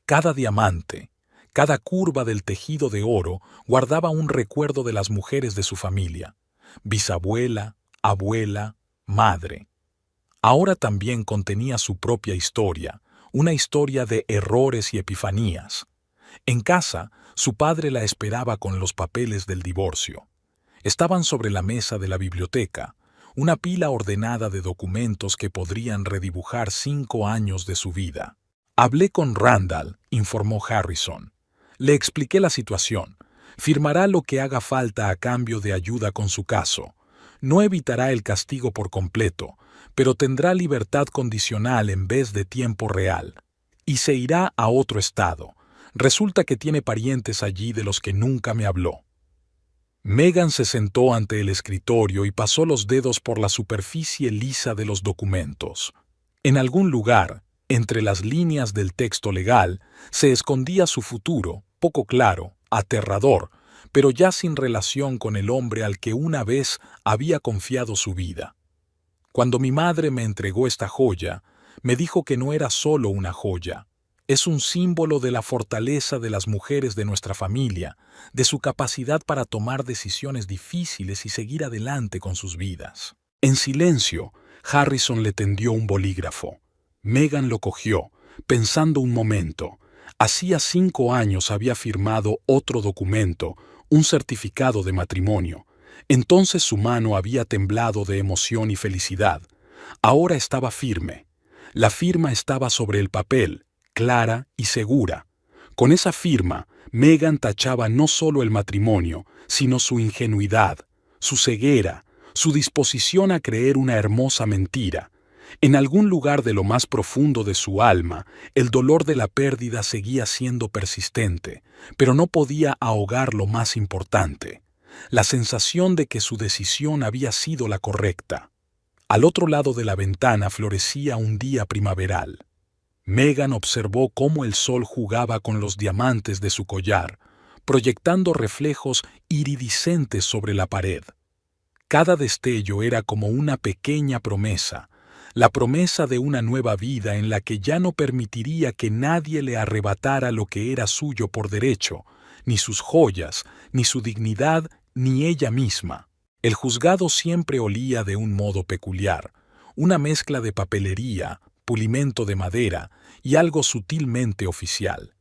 Cada diamante, cada curva del tejido de oro guardaba un recuerdo de las mujeres de su familia. Bisabuela, abuela, madre. Ahora también contenía su propia historia, una historia de errores y epifanías. En casa, su padre la esperaba con los papeles del divorcio. Estaban sobre la mesa de la biblioteca, una pila ordenada de documentos que podrían redibujar 5 años de su vida. Hablé con Randall, informó Harrison. Le expliqué la situación. Firmará lo que haga falta a cambio de ayuda con su caso. No evitará el castigo por completo, pero tendrá libertad condicional en vez de tiempo real. Y se irá a otro estado. Resulta que tiene parientes allí de los que nunca me habló. Megan se sentó ante el escritorio y pasó los dedos por la superficie lisa de los documentos. En algún lugar, entre las líneas del texto legal, se escondía su futuro, poco claro, aterrador, pero ya sin relación con el hombre al que una vez había confiado su vida. Cuando mi madre me entregó esta joya, me dijo que no era solo una joya. Es un símbolo de la fortaleza de las mujeres de nuestra familia, de su capacidad para tomar decisiones difíciles y seguir adelante con sus vidas. En silencio, Harrison le tendió un bolígrafo. Megan lo cogió, pensando un momento. Hacía 5 años había firmado otro documento, un certificado de matrimonio. Entonces su mano había temblado de emoción y felicidad. Ahora estaba firme. La firma estaba sobre el papel, clara y segura. Con esa firma, Megan tachaba no solo el matrimonio, sino su ingenuidad, su ceguera, su disposición a creer una hermosa mentira. En algún lugar de lo más profundo de su alma, el dolor de la pérdida seguía siendo persistente, pero no podía ahogar lo más importante, la sensación de que su decisión había sido la correcta. Al otro lado de la ventana florecía un día primaveral. Megan observó cómo el sol jugaba con los diamantes de su collar, proyectando reflejos iridiscentes sobre la pared. Cada destello era como una pequeña promesa, la promesa de una nueva vida en la que ya no permitiría que nadie le arrebatara lo que era suyo por derecho, ni sus joyas, ni su dignidad, ni ella misma. El juzgado siempre olía de un modo peculiar, una mezcla de papelería, pulimento de madera y algo sutilmente oficial.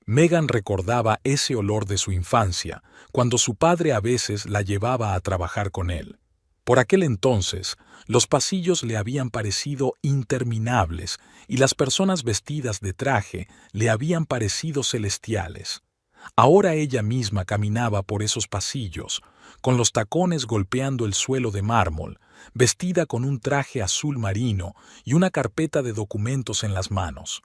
Megan recordaba ese olor de su infancia, cuando su padre a veces la llevaba a trabajar con él. Por aquel entonces, los pasillos le habían parecido interminables y las personas vestidas de traje le habían parecido celestiales. Ahora ella misma caminaba por esos pasillos, con los tacones golpeando el suelo de mármol, vestida con un traje azul marino y una carpeta de documentos en las manos.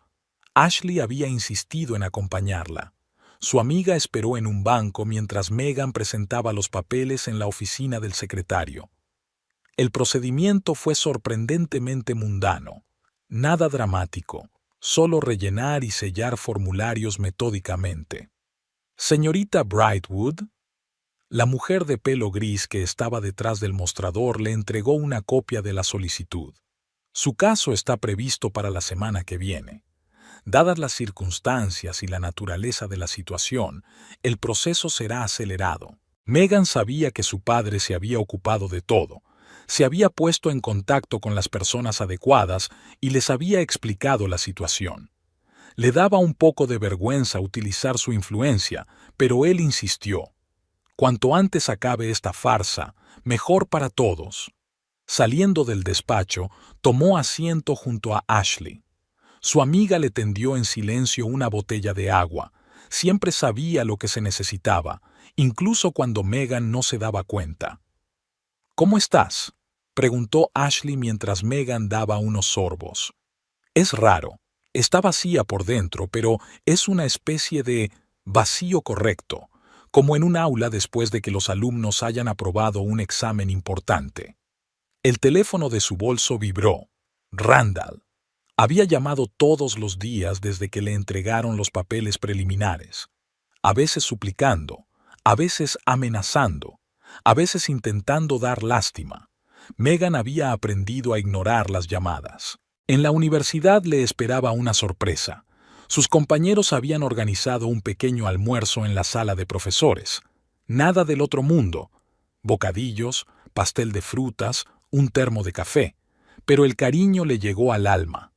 Ashley había insistido en acompañarla. Su amiga esperó en un banco mientras Megan presentaba los papeles en la oficina del secretario. El procedimiento fue sorprendentemente mundano. Nada dramático, solo rellenar y sellar formularios metódicamente. Señorita Brightwood, la mujer de pelo gris que estaba detrás del mostrador le entregó una copia de la solicitud. Su caso está previsto para la semana que viene. Dadas las circunstancias y la naturaleza de la situación, el proceso será acelerado. Megan sabía que su padre se había ocupado de todo, se había puesto en contacto con las personas adecuadas y les había explicado la situación. Le daba un poco de vergüenza utilizar su influencia, pero él insistió. Cuanto antes acabe esta farsa, mejor para todos. Saliendo del despacho, tomó asiento junto a Ashley. Su amiga le tendió en silencio una botella de agua. Siempre sabía lo que se necesitaba, incluso cuando Megan no se daba cuenta. ¿Cómo estás?, preguntó Ashley mientras Megan daba unos sorbos. Es raro, está vacía por dentro, pero es una especie de vacío correcto, como en un aula después de que los alumnos hayan aprobado un examen importante. El teléfono de su bolso vibró. Randall. Había llamado todos los días desde que le entregaron los papeles preliminares, a veces suplicando, a veces amenazando, a veces intentando dar lástima. Megan había aprendido a ignorar las llamadas. En la universidad le esperaba una sorpresa. Sus compañeros habían organizado un pequeño almuerzo en la sala de profesores. Nada del otro mundo. Bocadillos, pastel de frutas, un termo de café. Pero el cariño le llegó al alma.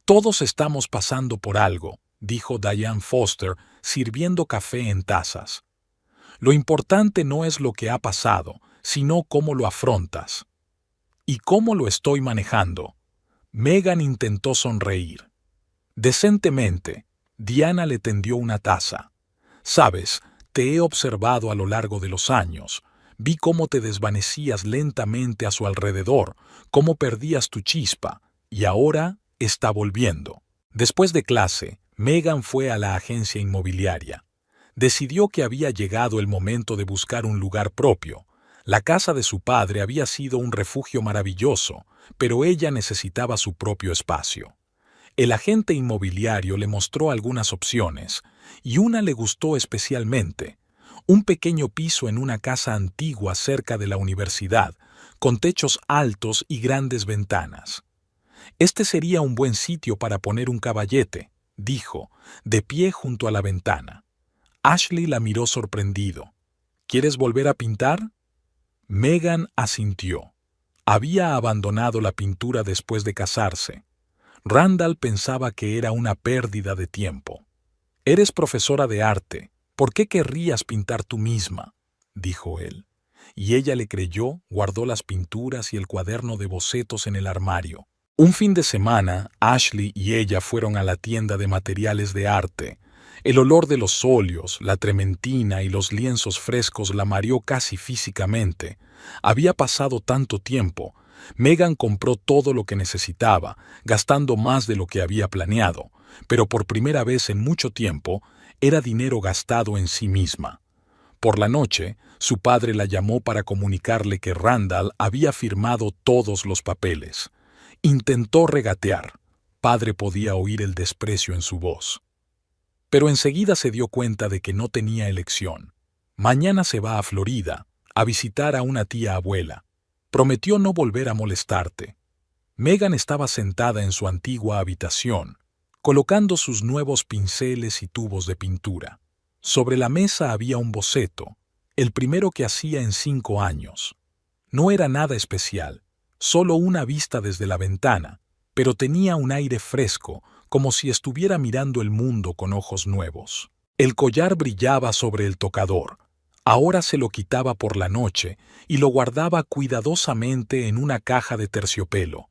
Todos estamos pasando por algo, dijo Diane Foster, sirviendo café en tazas. Lo importante no es lo que ha pasado, sino cómo lo afrontas. ¿Y cómo lo estoy manejando? Megan intentó sonreír. Decentemente, Diana le tendió una taza. Sabes, te he observado a lo largo de los años. Vi cómo te desvanecías lentamente a su alrededor, cómo perdías tu chispa, y ahora está volviendo. Después de clase, Megan fue a la agencia inmobiliaria. Decidió que había llegado el momento de buscar un lugar propio. La casa de su padre había sido un refugio maravilloso, pero ella necesitaba su propio espacio. El agente inmobiliario le mostró algunas opciones, y una le gustó especialmente: un pequeño piso en una casa antigua cerca de la universidad, con techos altos y grandes ventanas. Este sería un buen sitio para poner un caballete, dijo, de pie junto a la ventana. Ashley la miró sorprendido. ¿Quieres volver a pintar? Megan asintió. Había abandonado la pintura después de casarse. Randall pensaba que era una pérdida de tiempo. Eres profesora de arte. ¿Por qué querrías pintar tú misma?, dijo él. Y ella le creyó, guardó las pinturas y el cuaderno de bocetos en el armario. Un fin de semana, Ashley y ella fueron a la tienda de materiales de arte. El olor de los óleos, la trementina y los lienzos frescos la mareó casi físicamente. Había pasado tanto tiempo. Megan compró todo lo que necesitaba, gastando más de lo que había planeado, pero por primera vez en mucho tiempo, era dinero gastado en sí misma. Por la noche, su padre la llamó para comunicarle que Randall había firmado todos los papeles. Intentó regatear. Padre podía oír el desprecio en su voz. Pero enseguida se dio cuenta de que no tenía elección. Mañana se va a Florida, a visitar a una tía abuela. Prometió no volver a molestarte. Megan estaba sentada en su antigua habitación, colocando sus nuevos pinceles y tubos de pintura. Sobre la mesa había un boceto, el primero que hacía en 5 años. No era nada especial, solo una vista desde la ventana, pero tenía un aire fresco, como si estuviera mirando el mundo con ojos nuevos. El collar brillaba sobre el tocador. Ahora se lo quitaba por la noche y lo guardaba cuidadosamente en una caja de terciopelo.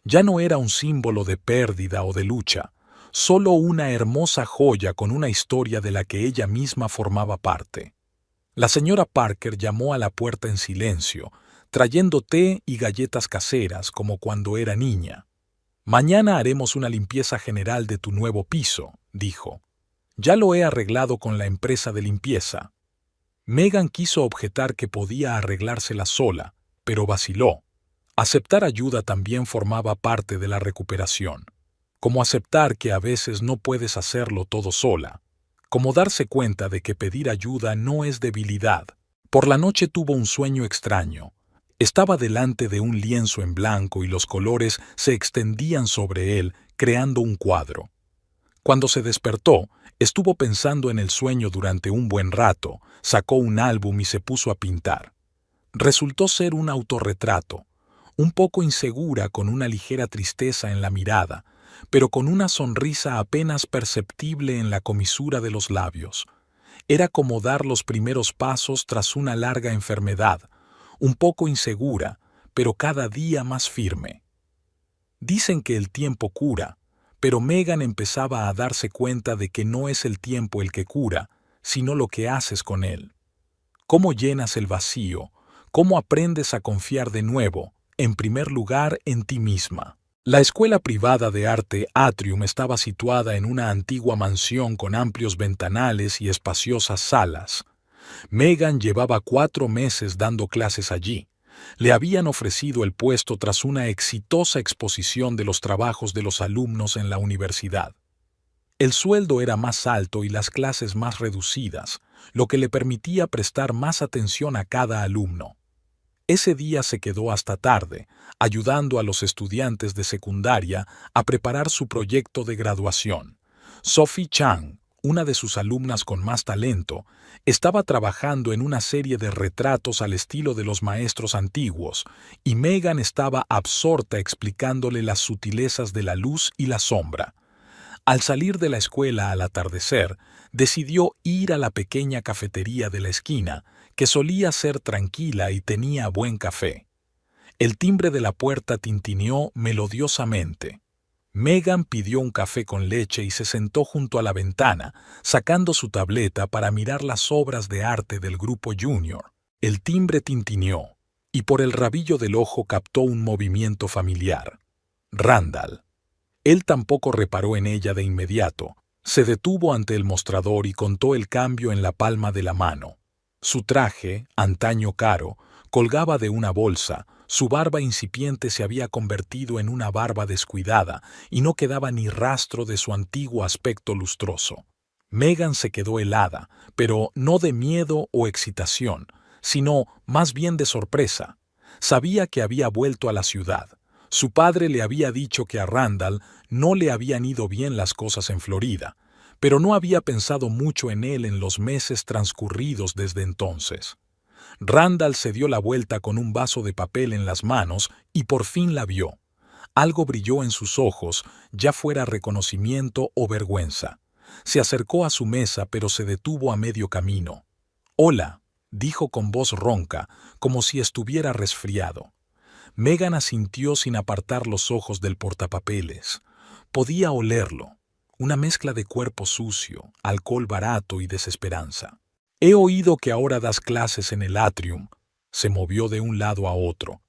Ya no era un símbolo de pérdida o de lucha, solo una hermosa joya con una historia de la que ella misma formaba parte. La señora Parker llamó a la puerta en silencio, trayendo té y galletas caseras como cuando era niña. «Mañana haremos una limpieza general de tu nuevo piso», dijo. «Ya lo he arreglado con la empresa de limpieza». Megan quiso objetar que podía arreglársela sola, pero vaciló. Aceptar ayuda también formaba parte de la recuperación, como aceptar que a veces no puedes hacerlo todo sola, como darse cuenta de que pedir ayuda no es debilidad. Por la noche tuvo un sueño extraño. Estaba delante de un lienzo en blanco y los colores se extendían sobre él, creando un cuadro. Cuando se despertó, estuvo pensando en el sueño durante un buen rato, sacó un álbum y se puso a pintar. Resultó ser un autorretrato, un poco insegura, con una ligera tristeza en la mirada, pero con una sonrisa apenas perceptible en la comisura de los labios. Era como dar los primeros pasos tras una larga enfermedad, un poco insegura, pero cada día más firme. Dicen que el tiempo cura, pero Megan empezaba a darse cuenta de que no es el tiempo el que cura, sino lo que haces con él. ¿Cómo llenas el vacío? ¿Cómo aprendes a confiar de nuevo, en primer lugar, en ti misma? La escuela privada de arte Atrium estaba situada en una antigua mansión con amplios ventanales y espaciosas salas. Megan llevaba 4 meses dando clases allí. Le habían ofrecido el puesto tras una exitosa exposición de los trabajos de los alumnos en la universidad. El sueldo era más alto y las clases más reducidas, lo que le permitía prestar más atención a cada alumno. Ese día se quedó hasta tarde, ayudando a los estudiantes de secundaria a preparar su proyecto de graduación. Sophie Chang, una de sus alumnas con más talento, estaba trabajando en una serie de retratos al estilo de los maestros antiguos, y Megan estaba absorta explicándole las sutilezas de la luz y la sombra. Al salir de la escuela al atardecer, decidió ir a la pequeña cafetería de la esquina, que solía ser tranquila y tenía buen café. El timbre de la puerta tintineó melodiosamente. Megan pidió un café con leche y se sentó junto a la ventana, sacando su tableta para mirar las obras de arte del grupo Junior. El timbre tintineó, y por el rabillo del ojo captó un movimiento familiar. Randall. Él tampoco reparó en ella de inmediato. Se detuvo ante el mostrador y contó el cambio en la palma de la mano. Su traje, antaño caro, colgaba de una bolsa, su barba incipiente se había convertido en una barba descuidada y no quedaba ni rastro de su antiguo aspecto lustroso. Megan se quedó helada, pero no de miedo o excitación, sino más bien de sorpresa. Sabía que había vuelto a la ciudad. Su padre le había dicho que a Randall no le habían ido bien las cosas en Florida, pero no había pensado mucho en él en los meses transcurridos desde entonces. Randall se dio la vuelta con un vaso de papel en las manos y por fin la vio. Algo brilló en sus ojos, ya fuera reconocimiento o vergüenza. Se acercó a su mesa, pero se detuvo a medio camino. «Hola», dijo con voz ronca, como si estuviera resfriado. Megan asintió sin apartar los ojos del portapapeles. Podía olerlo. Una mezcla de cuerpo sucio, alcohol barato y desesperanza. «He oído que ahora das clases en el Atrium». Se movió de un lado a otro.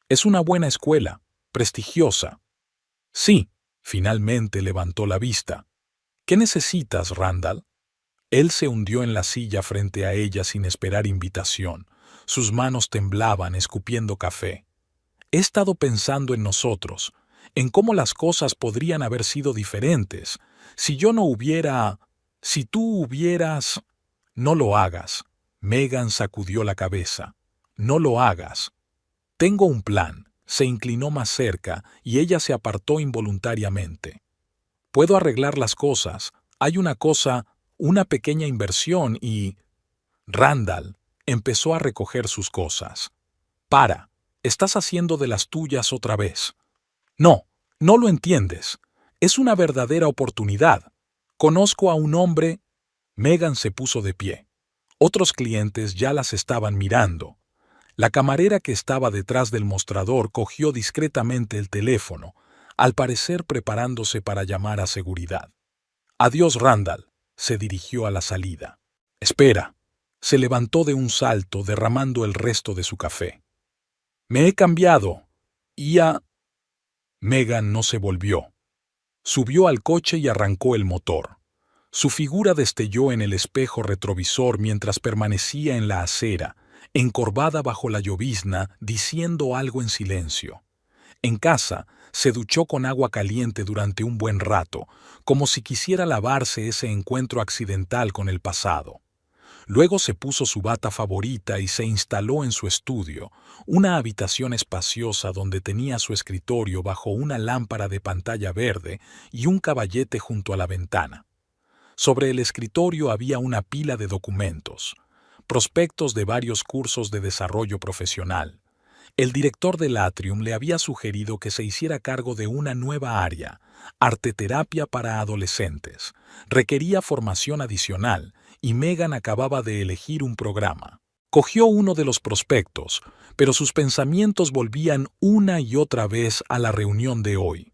«Es una buena escuela, prestigiosa». «Sí», finalmente levantó la vista. «¿Qué necesitas, Randall?» Él se hundió en la silla frente a ella sin esperar invitación. Sus manos temblaban, escupiendo café. «He estado pensando en nosotros, en cómo las cosas podrían haber sido diferentes. Si yo no hubiera... Si tú hubieras...» «No lo hagas». Megan sacudió la cabeza. No lo hagas. Tengo un plan. Se inclinó más cerca y ella se apartó involuntariamente. Puedo arreglar las cosas. Hay una pequeña inversión y... Randall empezó a recoger sus cosas. Para, estás haciendo de las tuyas otra vez. No, no lo entiendes. Es una verdadera oportunidad. Conozco a un hombre... Megan se puso de pie. Otros clientes ya las estaban mirando. La camarera que estaba detrás del mostrador cogió discretamente el teléfono, al parecer preparándose para llamar a seguridad. Adiós, Randall, se dirigió a la salida. Espera. Se levantó de un salto, derramando el resto de su café. Me he cambiado. Megan no se volvió. Subió al coche y arrancó el motor. Su figura destelló en el espejo retrovisor mientras permanecía en la acera, encorvada bajo la llovizna, diciendo algo en silencio. En casa, se duchó con agua caliente durante un buen rato, como si quisiera lavarse ese encuentro accidental con el pasado. Luego se puso su bata favorita y se instaló en su estudio, una habitación espaciosa donde tenía su escritorio bajo una lámpara de pantalla verde y un caballete junto a la ventana. Sobre el escritorio había una pila de documentos, prospectos de varios cursos de desarrollo profesional. El director del Atrium le había sugerido que se hiciera cargo de una nueva área, arteterapia para adolescentes. Requería formación adicional y Megan acababa de elegir un programa. Cogió uno de los prospectos, pero sus pensamientos volvían una y otra vez a la reunión de hoy.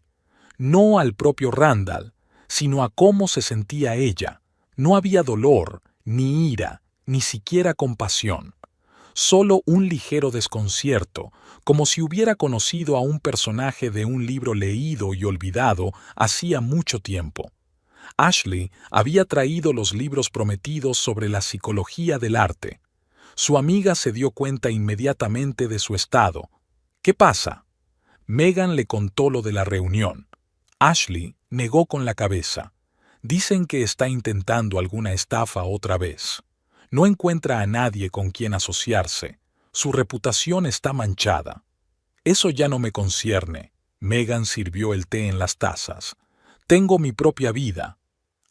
No al propio Randall, sino a cómo se sentía ella. No había dolor, ni ira, ni siquiera compasión. Solo un ligero desconcierto, como si hubiera conocido a un personaje de un libro leído y olvidado hacía mucho tiempo. Ashley había traído los libros prometidos sobre la psicología del arte. Su amiga se dio cuenta inmediatamente de su estado. ¿Qué pasa? Megan le contó lo de la reunión. Ashley negó con la cabeza. Dicen que está intentando alguna estafa otra vez. No encuentra a nadie con quien asociarse. Su reputación está manchada. Eso ya no me concierne. Megan sirvió el té en las tazas. Tengo mi propia vida.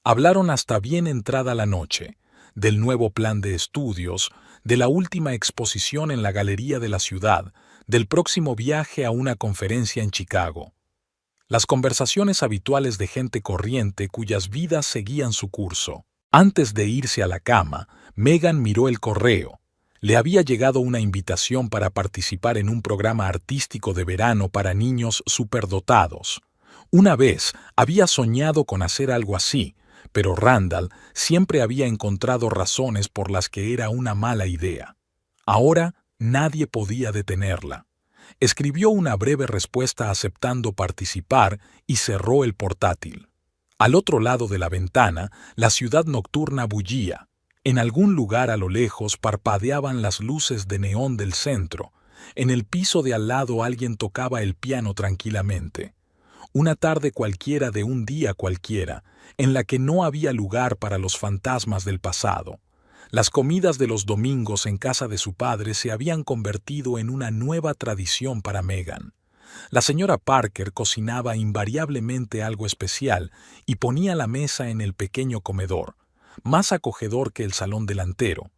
Hablaron hasta bien entrada la noche, del nuevo plan de estudios, de la última exposición en la galería de la ciudad, del próximo viaje a una conferencia en Chicago. Las conversaciones habituales de gente corriente cuyas vidas seguían su curso. Antes de irse a la cama, Megan miró el correo. Le había llegado una invitación para participar en un programa artístico de verano para niños superdotados. Una vez había soñado con hacer algo así, pero Randall siempre había encontrado razones por las que era una mala idea. Ahora nadie podía detenerla. Escribió una breve respuesta aceptando participar y cerró el portátil. Al otro lado de la ventana, la ciudad nocturna bullía. En algún lugar a lo lejos parpadeaban las luces de neón del centro. En el piso de al lado alguien tocaba el piano tranquilamente. Una tarde cualquiera de un día cualquiera, en la que no había lugar para los fantasmas del pasado. Las comidas de los domingos en casa de su padre se habían convertido en una nueva tradición para Megan. La señora Parker cocinaba invariablemente algo especial y ponía la mesa en el pequeño comedor, más acogedor que el salón delantero.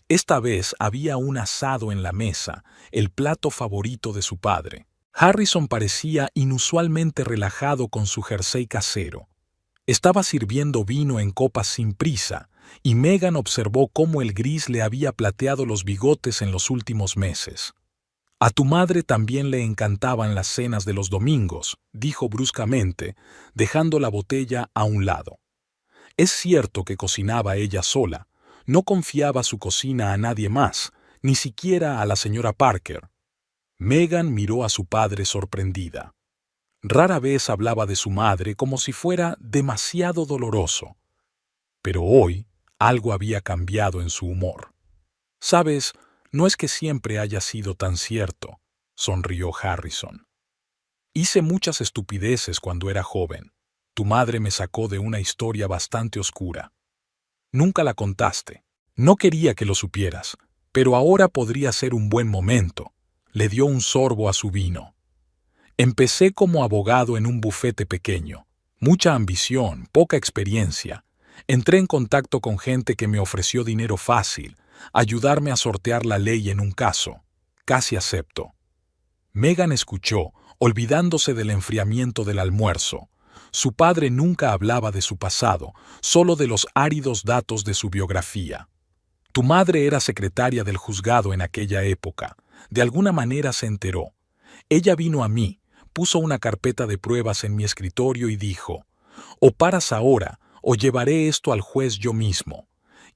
Esta vez había un asado en la mesa, el plato favorito de su padre. Harrison parecía inusualmente relajado con su jersey casero. Estaba sirviendo vino en copas sin prisa, y Megan observó cómo el gris le había plateado los bigotes en los últimos meses. «A tu madre también le encantaban las cenas de los domingos», dijo bruscamente, dejando la botella a un lado. Es cierto que cocinaba ella sola, no confiaba su cocina a nadie más, ni siquiera a la señora Parker. Megan miró a su padre sorprendida. Rara vez hablaba de su madre como si fuera demasiado doloroso. Pero hoy algo había cambiado en su humor. «Sabes, no es que siempre haya sido tan cierto», sonrió Harrison. «Hice muchas estupideces cuando era joven. Tu madre me sacó de una historia bastante oscura. Nunca la contaste. No quería que lo supieras, pero ahora podría ser un buen momento. Le dio un sorbo a su vino. Empecé como abogado en un bufete pequeño. Mucha ambición, poca experiencia. Entré en contacto con gente que me ofreció dinero fácil, ayudarme a sortear la ley en un caso. Casi acepto. Megan escuchó, olvidándose del enfriamiento del almuerzo. Su padre nunca hablaba de su pasado, solo de los áridos datos de su biografía. Tu madre era secretaria del juzgado en aquella época. De alguna manera se enteró. Ella vino a mí, puso una carpeta de pruebas en mi escritorio y dijo, «O paras ahora, o llevaré esto al juez yo mismo».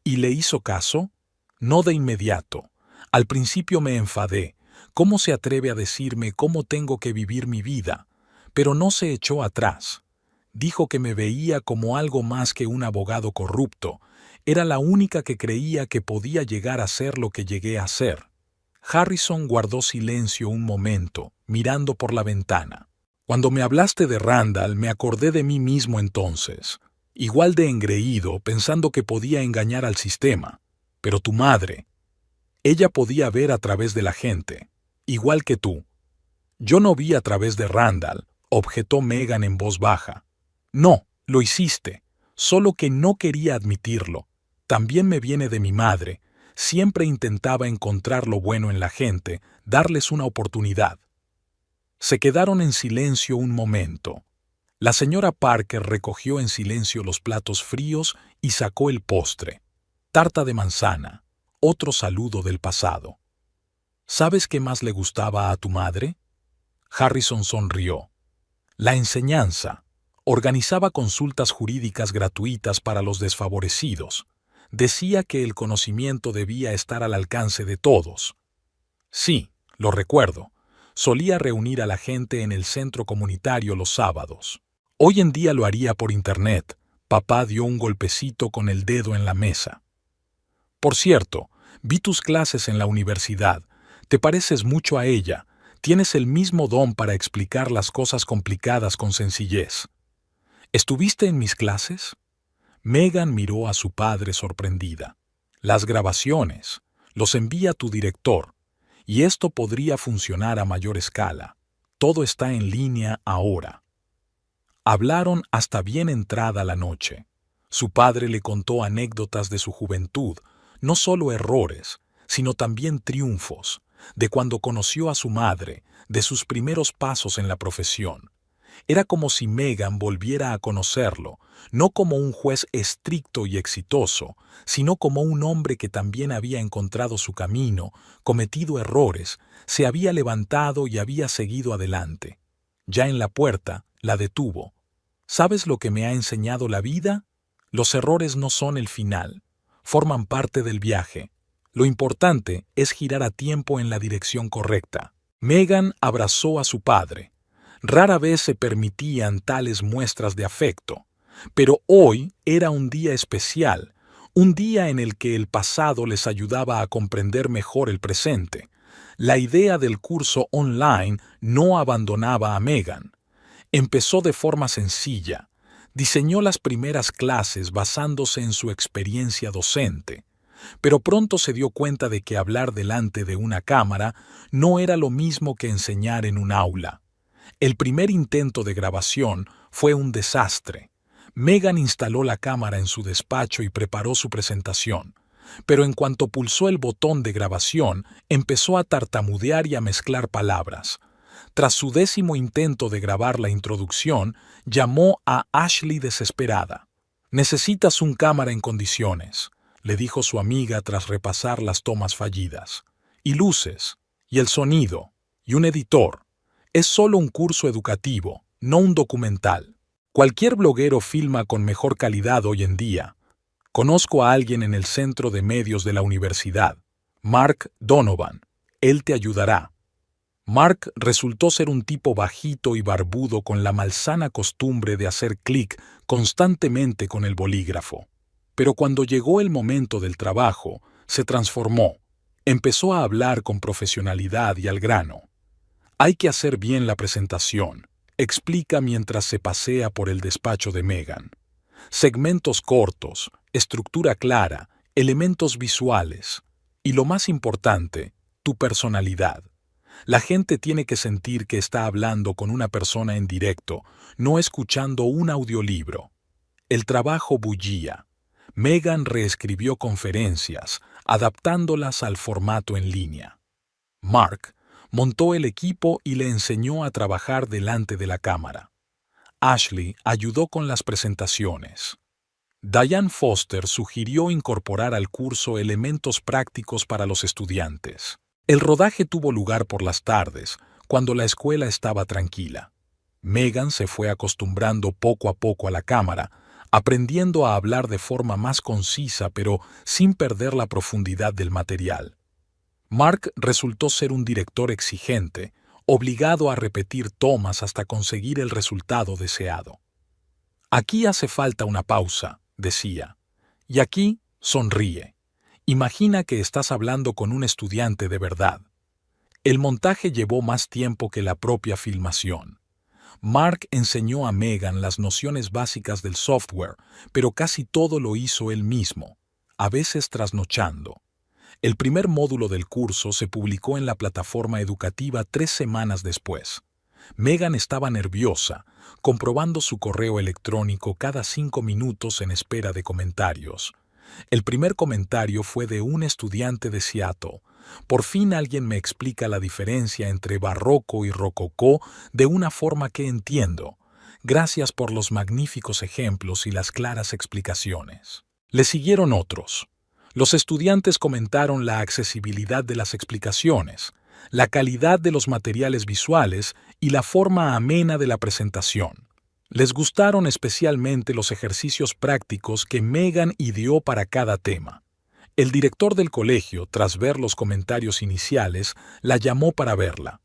¿Y le hizo caso? No de inmediato. Al principio me enfadé. ¿Cómo se atreve a decirme cómo tengo que vivir mi vida? Pero no se echó atrás. Dijo que me veía como algo más que un abogado corrupto. Era la única que creía que podía llegar a ser lo que llegué a ser. Harrison guardó silencio un momento, mirando por la ventana. Cuando me hablaste de Randall, me acordé de mí mismo entonces. Igual de engreído, pensando que podía engañar al sistema. Pero tu madre, ella podía ver a través de la gente, igual que tú. Yo no vi a través de Randall, objetó Megan en voz baja. No, lo hiciste, solo que no quería admitirlo. También me viene de mi madre. Siempre intentaba encontrar lo bueno en la gente, darles una oportunidad. Se quedaron en silencio un momento. La señora Parker recogió en silencio los platos fríos y sacó el postre. Tarta de manzana, otro saludo del pasado. ¿Sabes qué más le gustaba a tu madre? Harrison sonrió. La enseñanza. Organizaba consultas jurídicas gratuitas para los desfavorecidos. Decía que el conocimiento debía estar al alcance de todos. Sí, lo recuerdo. Solía reunir a la gente en el centro comunitario los sábados. Hoy en día lo haría por internet. Papá dio un golpecito con el dedo en la mesa. Por cierto, vi tus clases en la universidad. Te pareces mucho a ella. Tienes el mismo don para explicar las cosas complicadas con sencillez. ¿Estuviste en mis clases? Megan miró a su padre sorprendida. Las grabaciones. Los envía tu director. Y esto podría funcionar a mayor escala. Todo está en línea ahora. Hablaron hasta bien entrada la noche. Su padre le contó anécdotas de su juventud, no solo errores, sino también triunfos, de cuando conoció a su madre, de sus primeros pasos en la profesión. Era como si Megan volviera a conocerlo, no como un juez estricto y exitoso, sino como un hombre que también había encontrado su camino, cometido errores, se había levantado y había seguido adelante. Ya en la puerta, la detuvo. ¿Sabes lo que me ha enseñado la vida? Los errores no son el final, forman parte del viaje. Lo importante es girar a tiempo en la dirección correcta. Megan abrazó a su padre. Rara vez se permitían tales muestras de afecto, pero hoy era un día especial, un día en el que el pasado les ayudaba a comprender mejor el presente. La idea del curso online no abandonaba a Megan. Empezó de forma sencilla. Diseñó las primeras clases basándose en su experiencia docente, pero pronto se dio cuenta de que hablar delante de una cámara no era lo mismo que enseñar en un aula. El primer intento de grabación fue un desastre. Megan instaló la cámara en su despacho y preparó su presentación, pero en cuanto pulsó el botón de grabación, empezó a tartamudear y a mezclar palabras. Tras su 10º intento de grabar la introducción, llamó a Ashley desesperada. «Necesitas un cámara en condiciones», le dijo su amiga tras repasar las tomas fallidas. «Y luces, y el sonido, y un editor. Es solo un curso educativo, no un documental. Cualquier bloguero filma con mejor calidad hoy en día. Conozco a alguien en el centro de medios de la universidad, Mark Donovan. Él te ayudará». Mark resultó ser un tipo bajito y barbudo con la malsana costumbre de hacer clic constantemente con el bolígrafo. Pero cuando llegó el momento del trabajo, se transformó. Empezó a hablar con profesionalidad y al grano. «Hay que hacer bien la presentación», explica mientras se pasea por el despacho de Megan. «Segmentos cortos, estructura clara, elementos visuales. Y lo más importante, tu personalidad. La gente tiene que sentir que está hablando con una persona en directo, no escuchando un audiolibro. El trabajo bullía. Megan reescribió conferencias, adaptándolas al formato en línea. Mark montó el equipo y le enseñó a trabajar delante de la cámara. Ashley ayudó con las presentaciones. Diane Foster sugirió incorporar al curso elementos prácticos para los estudiantes. El rodaje tuvo lugar por las tardes, cuando la escuela estaba tranquila. Megan se fue acostumbrando poco a poco a la cámara, aprendiendo a hablar de forma más concisa pero sin perder la profundidad del material. Mark resultó ser un director exigente, obligado a repetir tomas hasta conseguir el resultado deseado. Aquí hace falta una pausa, decía. Y aquí sonríe. Imagina que estás hablando con un estudiante de verdad. El montaje llevó más tiempo que la propia filmación. Mark enseñó a Megan las nociones básicas del software, pero casi todo lo hizo él mismo, a veces trasnochando. El primer módulo del curso se publicó en la plataforma educativa 3 semanas después. Megan estaba nerviosa, comprobando su correo electrónico cada 5 minutos en espera de comentarios. El primer comentario fue de un estudiante de Seattle. Por fin alguien me explica la diferencia entre barroco y rococó de una forma que entiendo. Gracias por los magníficos ejemplos y las claras explicaciones. Le siguieron otros. Los estudiantes comentaron la accesibilidad de las explicaciones, la calidad de los materiales visuales y la forma amena de la presentación. Les gustaron especialmente los ejercicios prácticos que Megan ideó para cada tema. El director del colegio, tras ver los comentarios iniciales, la llamó para verla.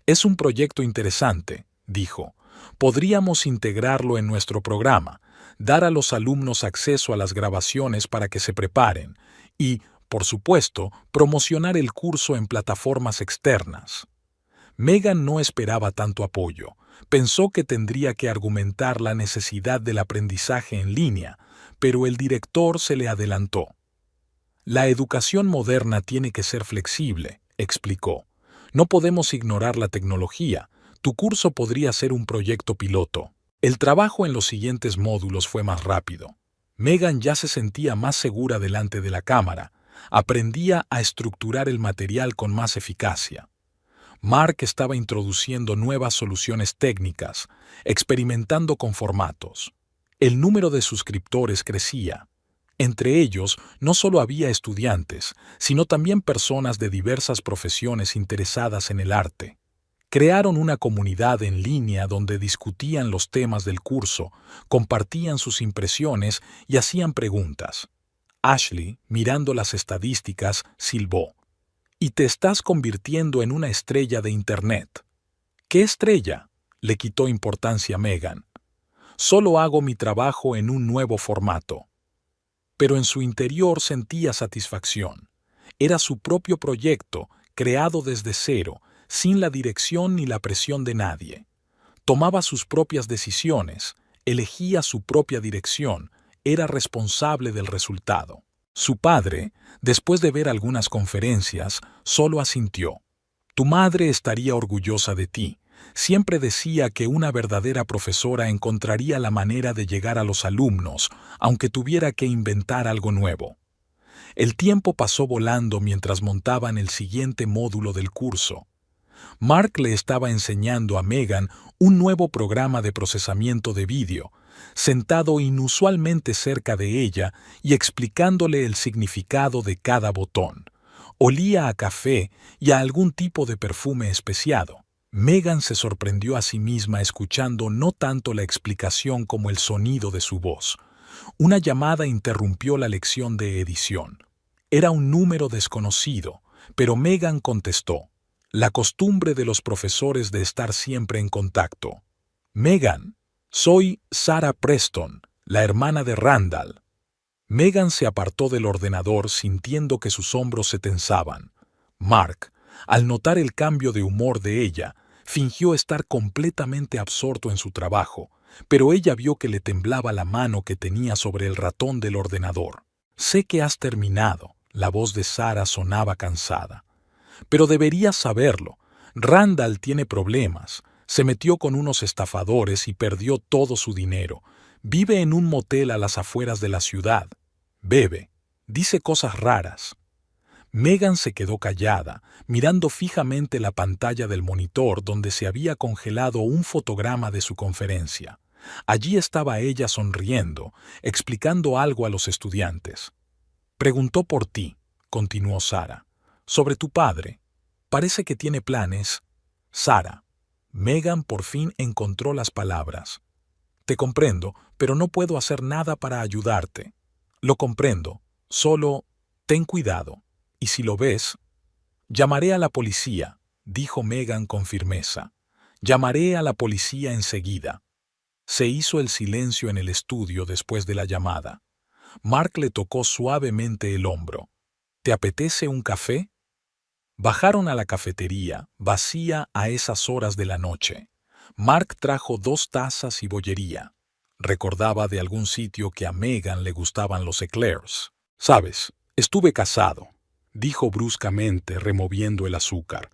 «Es un proyecto interesante», dijo. «Podríamos integrarlo en nuestro programa, dar a los alumnos acceso a las grabaciones para que se preparen y, por supuesto, promocionar el curso en plataformas externas». Megan no esperaba tanto apoyo. Pensó que tendría que argumentar la necesidad del aprendizaje en línea, pero el director se le adelantó. «La educación moderna tiene que ser flexible», explicó. «No podemos ignorar la tecnología. Tu curso podría ser un proyecto piloto». El trabajo en los siguientes módulos fue más rápido. Megan ya se sentía más segura delante de la cámara. Aprendía a estructurar el material con más eficacia. Mark estaba introduciendo nuevas soluciones técnicas, experimentando con formatos. El número de suscriptores crecía. Entre ellos, no solo había estudiantes, sino también personas de diversas profesiones interesadas en el arte. Crearon una comunidad en línea donde discutían los temas del curso, compartían sus impresiones y hacían preguntas. Ashley, mirando las estadísticas, silbó. «Y te estás convirtiendo en una estrella de Internet». «¿Qué estrella?», le quitó importancia Megan. «Solo hago mi trabajo en un nuevo formato». Pero en su interior sentía satisfacción. Era su propio proyecto, creado desde cero, sin la dirección ni la presión de nadie. Tomaba sus propias decisiones, elegía su propia dirección, era responsable del resultado. Su padre, después de ver algunas conferencias, solo asintió. «Tu madre estaría orgullosa de ti. Siempre decía que una verdadera profesora encontraría la manera de llegar a los alumnos, aunque tuviera que inventar algo nuevo». El tiempo pasó volando mientras montaban el siguiente módulo del curso. Mark le estaba enseñando a Megan un nuevo programa de procesamiento de vídeo, sentado inusualmente cerca de ella y explicándole el significado de cada botón. Olía a café y a algún tipo de perfume especiado. Megan se sorprendió a sí misma escuchando no tanto la explicación como el sonido de su voz. Una llamada interrumpió la lección de edición. Era un número desconocido, pero Megan contestó. La costumbre de los profesores de estar siempre en contacto. «Megan, soy Sarah Preston, la hermana de Randall». Megan se apartó del ordenador sintiendo que sus hombros se tensaban. Mark, al notar el cambio de humor de ella, fingió estar completamente absorto en su trabajo, pero ella vio que le temblaba la mano que tenía sobre el ratón del ordenador. «Sé que has terminado», La voz de Sara sonaba cansada. Pero deberías saberlo. Randall tiene problemas. Se metió con unos estafadores y perdió todo su dinero. Vive en un motel a las afueras de la ciudad. Bebe. Dice cosas raras. Megan se quedó callada, mirando fijamente la pantalla del monitor donde se había congelado un fotograma de su conferencia. Allí estaba ella sonriendo, explicando algo a los estudiantes. Preguntó por ti, continuó Sara, sobre tu padre. Parece que tiene planes. Sara. Megan por fin encontró las palabras. Te comprendo, pero no puedo hacer nada para ayudarte. Lo comprendo. Solo ten cuidado. Y si lo ves, llamaré a la policía, dijo Megan con firmeza. Llamaré a la policía enseguida. Se hizo el silencio en el estudio después de la llamada. Mark le tocó suavemente el hombro. ¿Te apetece un café? Bajaron a la cafetería, vacía a esas horas de la noche. Mark trajo 2 tazas y bollería. Recordaba de algún sitio que a Megan le gustaban los eclairs. «Sabes, estuve casado», dijo bruscamente, removiendo el azúcar.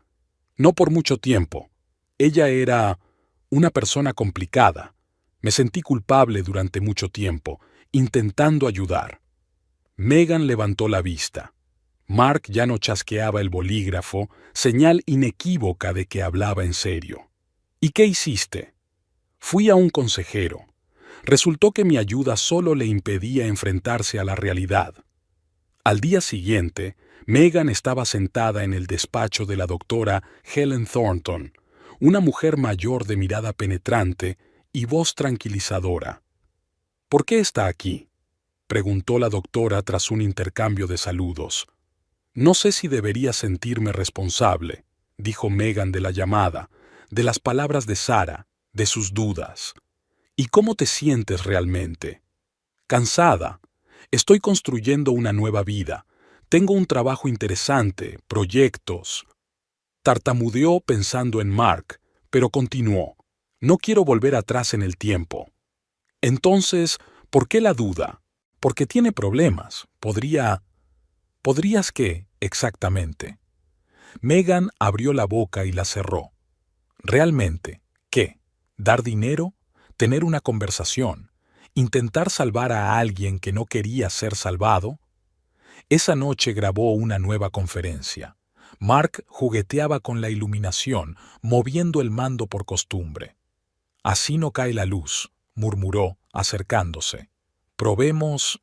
«No por mucho tiempo. Ella era una persona complicada. Me sentí culpable durante mucho tiempo, intentando ayudar». Megan levantó la vista. Mark ya no chasqueaba el bolígrafo, señal inequívoca de que hablaba en serio. «¿Y qué hiciste?» «Fui a un consejero. Resultó que mi ayuda solo le impedía enfrentarse a la realidad». Al día siguiente, Megan estaba sentada en el despacho de la doctora Helen Thornton, una mujer mayor de mirada penetrante y voz tranquilizadora. «¿Por qué está aquí?», preguntó la doctora tras un intercambio de saludos. «No sé si debería sentirme responsable», dijo Megan de la llamada, de las palabras de Sara, de sus dudas. «¿Y cómo te sientes realmente?» «Cansada. Estoy construyendo una nueva vida. Tengo un trabajo interesante, proyectos». Tartamudeó pensando en Mark, pero continuó. «No quiero volver atrás en el tiempo». «Entonces, ¿por qué la duda?» «Porque tiene problemas. ¿Podrías qué, exactamente?» Megan abrió la boca y la cerró. «¿Realmente? ¿Qué? ¿Dar dinero? ¿Tener una conversación? ¿Intentar salvar a alguien que no quería ser salvado?» Esa noche grabó una nueva conferencia. Mark jugueteaba con la iluminación, moviendo el mando por costumbre. «Así no cae la luz», murmuró, acercándose. «Probemos».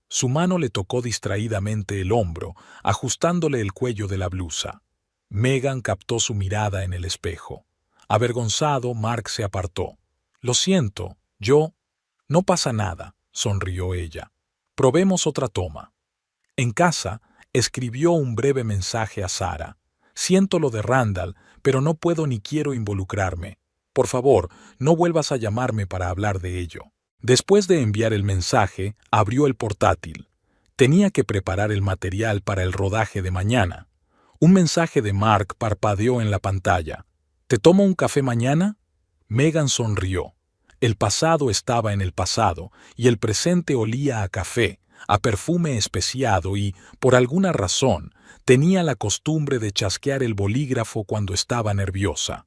Su mano le tocó distraídamente el hombro, ajustándole el cuello de la blusa. Megan captó su mirada en el espejo. Avergonzado, Mark se apartó. «Lo siento, yo...» «No pasa nada», sonrió ella. «Probemos otra toma». En casa, escribió un breve mensaje a Sara. «Siento lo de Randall, pero no puedo ni quiero involucrarme. Por favor, no vuelvas a llamarme para hablar de ello». Después de enviar el mensaje, abrió el portátil. Tenía que preparar el material para el rodaje de mañana. Un mensaje de Mark parpadeó en la pantalla. «¿Te tomo un café mañana?» Megan sonrió. El pasado estaba en el pasado, y el presente olía a café, a perfume especiado y, por alguna razón, tenía la costumbre de chasquear el bolígrafo cuando estaba nerviosa.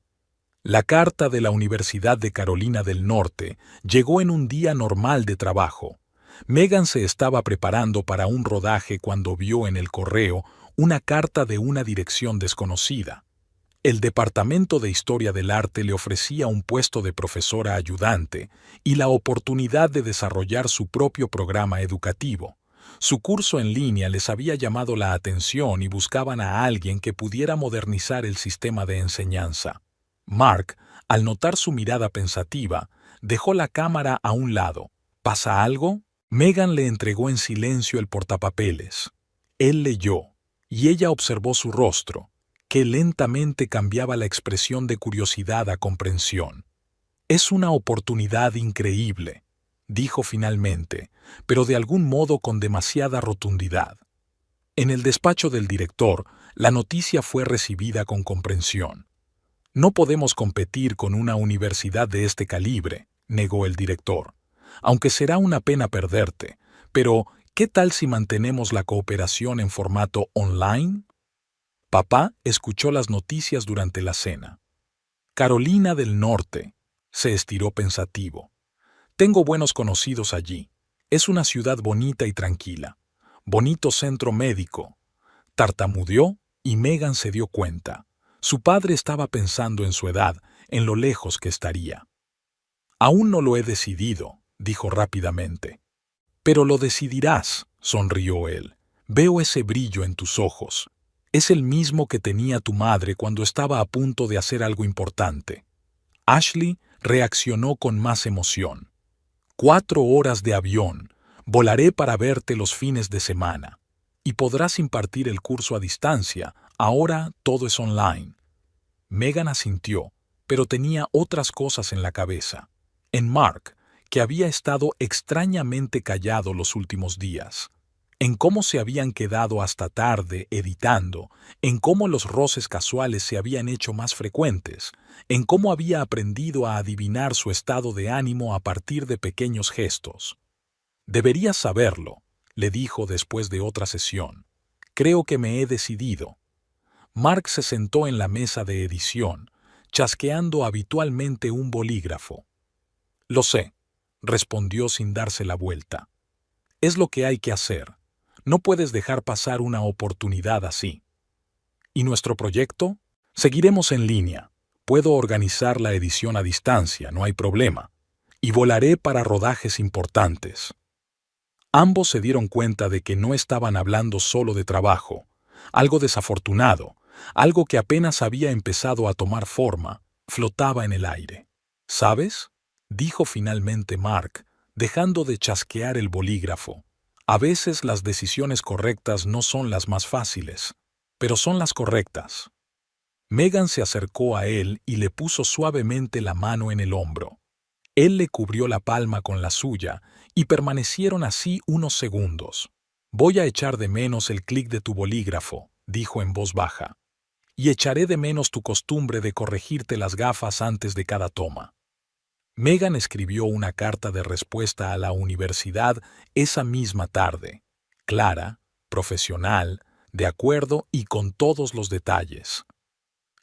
La carta de la Universidad de Carolina del Norte llegó en un día normal de trabajo. Megan se estaba preparando para un rodaje cuando vio en el correo una carta de una dirección desconocida. El Departamento de Historia del Arte le ofrecía un puesto de profesora ayudante y la oportunidad de desarrollar su propio programa educativo. Su curso en línea les había llamado la atención y buscaban a alguien que pudiera modernizar el sistema de enseñanza. Mark, al notar su mirada pensativa, dejó la cámara a un lado. ¿Pasa algo? Megan le entregó en silencio el portapapeles. Él leyó, y ella observó su rostro, que lentamente cambiaba la expresión de curiosidad a comprensión. «Es una oportunidad increíble», dijo finalmente, pero de algún modo con demasiada rotundidad. En el despacho del director, la noticia fue recibida con comprensión. «No podemos competir con una universidad de este calibre», negó el director. «Aunque será una pena perderte, pero ¿Qué tal si mantenemos la cooperación en formato online? Papá escuchó las noticias durante la cena. Carolina del Norte, se estiró pensativo. Tengo buenos conocidos allí. Es una ciudad bonita y tranquila. Bonito centro médico. Tartamudeó y Megan se dio cuenta. Su padre estaba pensando en su edad, en lo lejos que estaría. Aún no lo he decidido, dijo rápidamente. Pero lo decidirás, sonrió él. Veo ese brillo en tus ojos. Es el mismo que tenía tu madre cuando estaba a punto de hacer algo importante. Ashley reaccionó con más emoción. 4 horas de avión. Volaré para verte los fines de semana. Y podrás impartir el curso a distancia. Ahora todo es online. Megan asintió, pero tenía otras cosas en la cabeza. En Mark, que había estado extrañamente callado los últimos días. En cómo se habían quedado hasta tarde editando, en cómo los roces casuales se habían hecho más frecuentes, en cómo había aprendido a adivinar su estado de ánimo a partir de pequeños gestos. Deberías saberlo, le dijo después de otra sesión. Creo que me he decidido. Mark se sentó en la mesa de edición, chasqueando habitualmente un bolígrafo. Lo sé, respondió sin darse la vuelta. Es lo que hay que hacer. No puedes dejar pasar una oportunidad así. ¿Y nuestro proyecto? Seguiremos en línea. Puedo organizar la edición a distancia, no hay problema. Y volaré para rodajes importantes. Ambos se dieron cuenta de que no estaban hablando solo de trabajo, algo desafortunado, algo que apenas había empezado a tomar forma, flotaba en el aire. ¿Sabes?, dijo finalmente Mark, dejando de chasquear el bolígrafo. A veces las decisiones correctas no son las más fáciles, pero son las correctas. Megan se acercó a él y le puso suavemente la mano en el hombro. Él le cubrió la palma con la suya y permanecieron así unos segundos. Voy a echar de menos el clic de tu bolígrafo, dijo en voz baja. Y echaré de menos tu costumbre de corregirte las gafas antes de cada toma. Megan escribió una carta de respuesta a la universidad esa misma tarde. Clara, profesional, de acuerdo y con todos los detalles.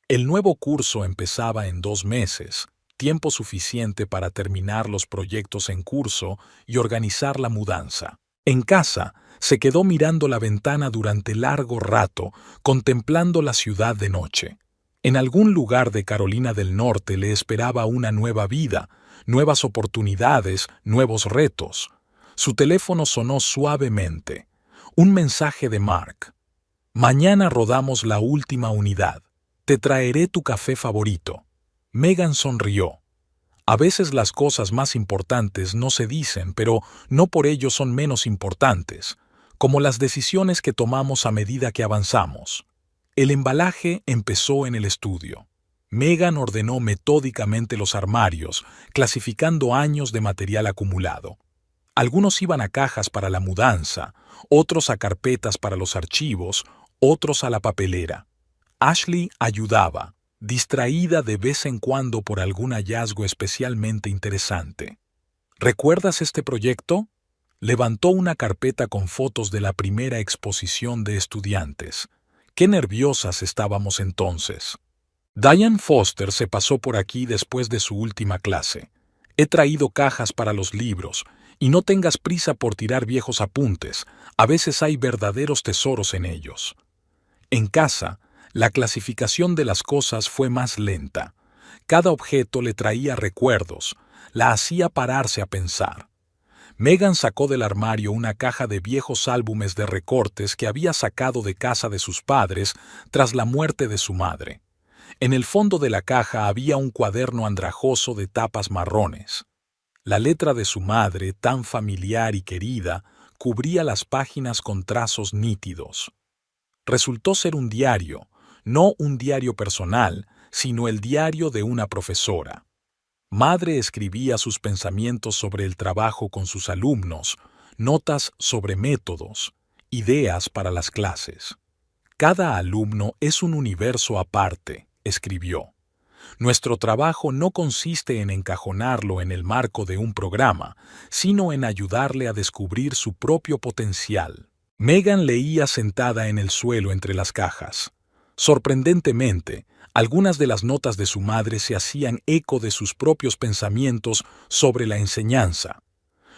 El nuevo curso empezaba en 2 meses, tiempo suficiente para terminar los proyectos en curso y organizar la mudanza. En casa, se quedó mirando la ventana durante largo rato, contemplando la ciudad de noche. En algún lugar de Carolina del Norte le esperaba una nueva vida, nuevas oportunidades, nuevos retos. Su teléfono sonó suavemente. Un mensaje de Mark. Mañana rodamos la última unidad. Te traeré tu café favorito. Megan sonrió. A veces las cosas más importantes no se dicen, pero no por ello son menos importantes, como las decisiones que tomamos a medida que avanzamos. El embalaje empezó en el estudio. Megan ordenó metódicamente los armarios, clasificando años de material acumulado. Algunos iban a cajas para la mudanza, otros a carpetas para los archivos, otros a la papelera. Ashley ayudaba, distraída de vez en cuando por algún hallazgo especialmente interesante. ¿Recuerdas este proyecto? Levantó una carpeta con fotos de la primera exposición de estudiantes. Qué nerviosas estábamos entonces. Diane Foster se pasó por aquí después de su última clase. He traído cajas para los libros, y no tengas prisa por tirar viejos apuntes, a veces hay verdaderos tesoros en ellos. En casa, la clasificación de las cosas fue más lenta. Cada objeto le traía recuerdos, la hacía pararse a pensar. Megan sacó del armario una caja de viejos álbumes de recortes que había sacado de casa de sus padres tras la muerte de su madre. En el fondo de la caja había un cuaderno andrajoso de tapas marrones. La letra de su madre, tan familiar y querida, cubría las páginas con trazos nítidos. Resultó ser un diario, no un diario personal, sino el diario de una profesora. Madre escribía sus pensamientos sobre el trabajo con sus alumnos, notas sobre métodos, ideas para las clases. Cada alumno es un universo aparte, escribió. Nuestro trabajo no consiste en encajonarlo en el marco de un programa, sino en ayudarle a descubrir su propio potencial. Megan leía sentada en el suelo entre las cajas. Sorprendentemente, algunas de las notas de su madre se hacían eco de sus propios pensamientos sobre la enseñanza.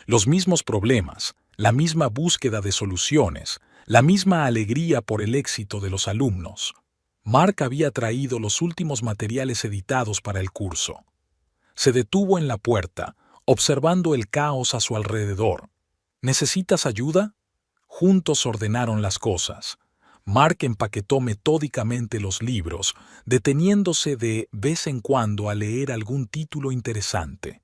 Los mismos problemas, la misma búsqueda de soluciones, la misma alegría por el éxito de los alumnos. Mark había traído los últimos materiales editados para el curso. Se detuvo en la puerta, observando el caos a su alrededor. ¿Necesitas ayuda? Juntos ordenaron las cosas. Mark empaquetó metódicamente los libros, deteniéndose de vez en cuando a leer algún título interesante.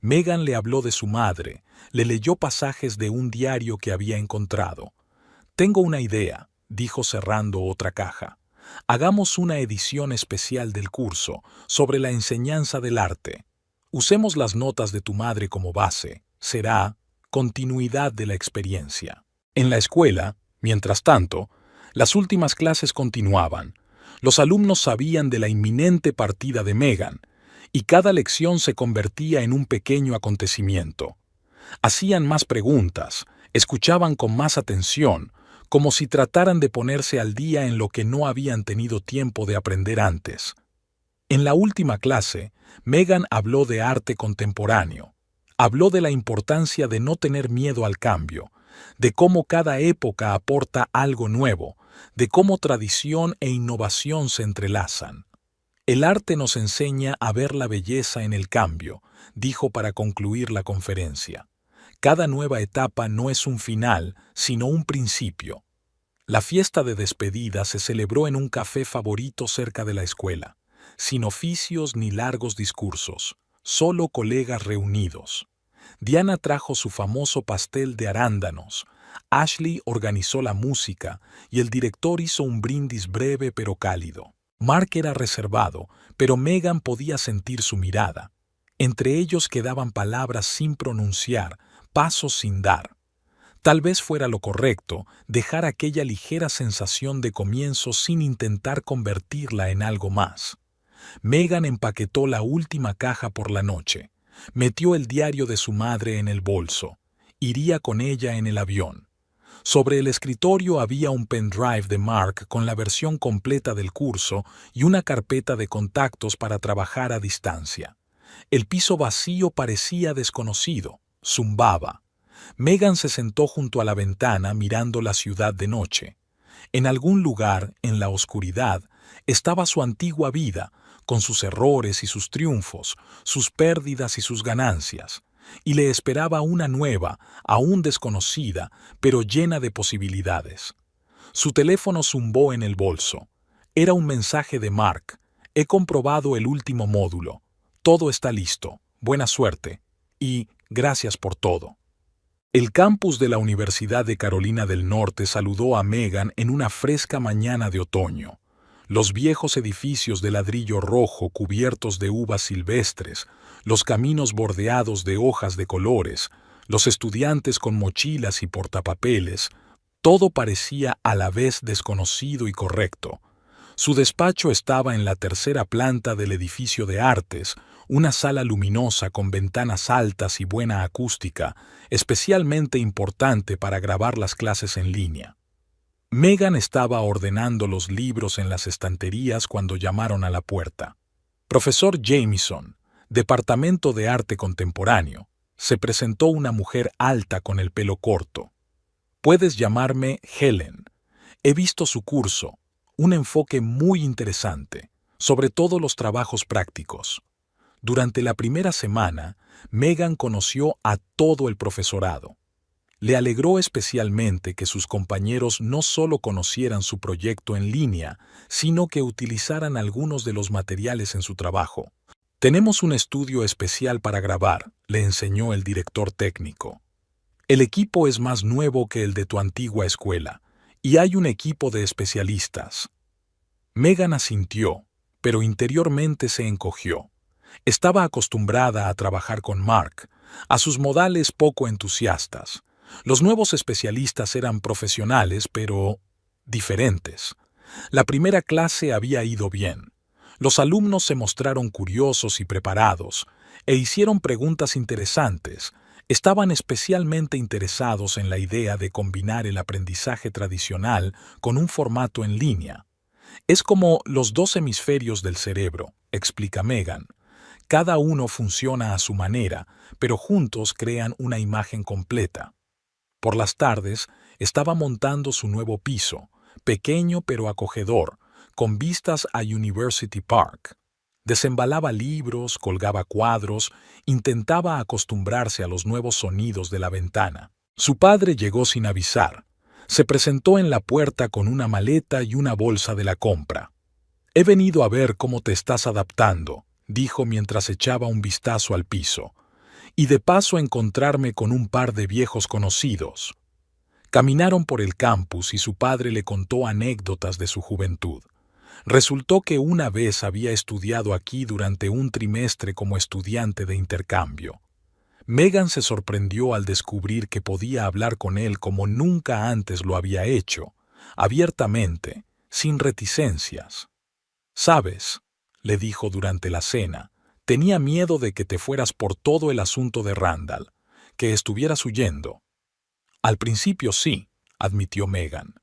Megan le habló de su madre, le leyó pasajes de un diario que había encontrado. «Tengo una idea», dijo cerrando otra caja. «Hagamos una edición especial del curso sobre la enseñanza del arte. Usemos las notas de tu madre como base. Será continuidad de la experiencia». En la escuela, mientras tanto, las últimas clases continuaban. Los alumnos sabían de la inminente partida de Megan, y cada lección se convertía en un pequeño acontecimiento. Hacían más preguntas, escuchaban con más atención, como si trataran de ponerse al día en lo que no habían tenido tiempo de aprender antes. En la última clase, Megan habló de arte contemporáneo. Habló de la importancia de no tener miedo al cambio, de cómo cada época aporta algo nuevo, de cómo tradición e innovación se entrelazan. «El arte nos enseña a ver la belleza en el cambio», dijo para concluir la conferencia. «Cada nueva etapa no es un final, sino un principio». La fiesta de despedida se celebró en un café favorito cerca de la escuela, sin oficios ni largos discursos, solo colegas reunidos. Diana trajo su famoso pastel de arándanos, Ashley organizó la música y el director hizo un brindis breve pero cálido. Mark era reservado, pero Megan podía sentir su mirada. Entre ellos quedaban palabras sin pronunciar, pasos sin dar. Tal vez fuera lo correcto dejar aquella ligera sensación de comienzo sin intentar convertirla en algo más. Megan empaquetó la última caja por la noche. Metió el diario de su madre en el bolso. Iría con ella en el avión. Sobre el escritorio había un pendrive de Mark con la versión completa del curso y una carpeta de contactos para trabajar a distancia. El piso vacío parecía desconocido, zumbaba. Megan se sentó junto a la ventana mirando la ciudad de noche. En algún lugar, en la oscuridad, estaba su antigua vida, con sus errores y sus triunfos, sus pérdidas y sus ganancias. Y le esperaba una nueva, aún desconocida, pero llena de posibilidades. Su teléfono zumbó en el bolso. Era un mensaje de Mark. «He comprobado el último módulo. Todo está listo. Buena suerte. Y gracias por todo». El campus de la Universidad de Carolina del Norte saludó a Megan en una fresca mañana de otoño. Los viejos edificios de ladrillo rojo cubiertos de uvas silvestres, los caminos bordeados de hojas de colores, los estudiantes con mochilas y portapapeles, todo parecía a la vez desconocido y correcto. Su despacho estaba en la tercera planta del edificio de artes, una sala luminosa con ventanas altas y buena acústica, especialmente importante para grabar las clases en línea. Megan estaba ordenando los libros en las estanterías cuando llamaron a la puerta. «Profesor Jameson, Departamento de Arte Contemporáneo», se presentó una mujer alta con el pelo corto. «Puedes llamarme Helen. He visto su curso, un enfoque muy interesante, sobre todo los trabajos prácticos». Durante la primera semana, Megan conoció a todo el profesorado. Le alegró especialmente que sus compañeros no solo conocieran su proyecto en línea, sino que utilizaran algunos de los materiales en su trabajo. «Tenemos un estudio especial para grabar», le enseñó el director técnico. «El equipo es más nuevo que el de tu antigua escuela, y hay un equipo de especialistas». Megan asintió, pero interiormente se encogió. Estaba acostumbrada a trabajar con Mark, a sus modales poco entusiastas. Los nuevos especialistas eran profesionales, pero diferentes. La primera clase había ido bien. Los alumnos se mostraron curiosos y preparados, e hicieron preguntas interesantes. Estaban especialmente interesados en la idea de combinar el aprendizaje tradicional con un formato en línea. Es como los dos hemisferios del cerebro, explica Megan. Cada uno funciona a su manera, pero juntos crean una imagen completa. Por las tardes, estaba montando su nuevo piso, pequeño pero acogedor, con vistas a University Park. Desembalaba libros, colgaba cuadros, intentaba acostumbrarse a los nuevos sonidos de la ventana. Su padre llegó sin avisar. Se presentó en la puerta con una maleta y una bolsa de la compra. «He venido a ver cómo te estás adaptando», dijo mientras echaba un vistazo al piso. «Y de paso encontrarme con un par de viejos conocidos». Caminaron por el campus y su padre le contó anécdotas de su juventud. Resultó que una vez había estudiado aquí durante un trimestre como estudiante de intercambio. Megan se sorprendió al descubrir que podía hablar con él como nunca antes lo había hecho, abiertamente, sin reticencias. «¿Sabes?», le dijo durante la cena, «tenía miedo de que te fueras por todo el asunto de Randall, que estuvieras huyendo». «Al principio sí», admitió Megan,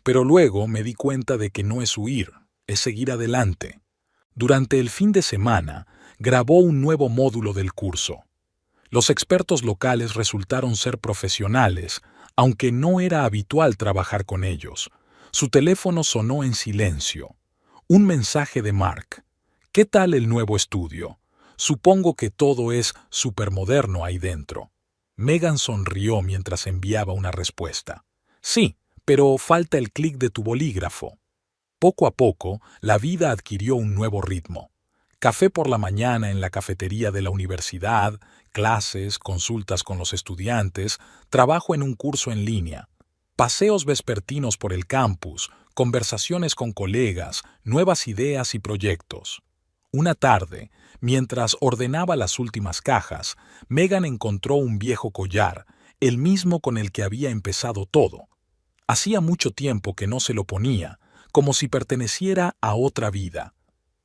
«pero luego me di cuenta de que no es huir, es seguir adelante». Durante el fin de semana, grabó un nuevo módulo del curso. Los expertos locales resultaron ser profesionales, aunque no era habitual trabajar con ellos. Su teléfono sonó en silencio. Un mensaje de Mark. «¿Qué tal el nuevo estudio? Supongo que todo es supermoderno ahí dentro». Megan sonrió mientras enviaba una respuesta. «Sí, pero falta el clic de tu bolígrafo». Poco a poco, la vida adquirió un nuevo ritmo. Café por la mañana en la cafetería de la universidad, clases, consultas con los estudiantes, trabajo en un curso en línea, paseos vespertinos por el campus, conversaciones con colegas, nuevas ideas y proyectos. Una tarde, mientras ordenaba las últimas cajas, Megan encontró un viejo collar, el mismo con el que había empezado todo. Hacía mucho tiempo que no se lo ponía, como si perteneciera a otra vida.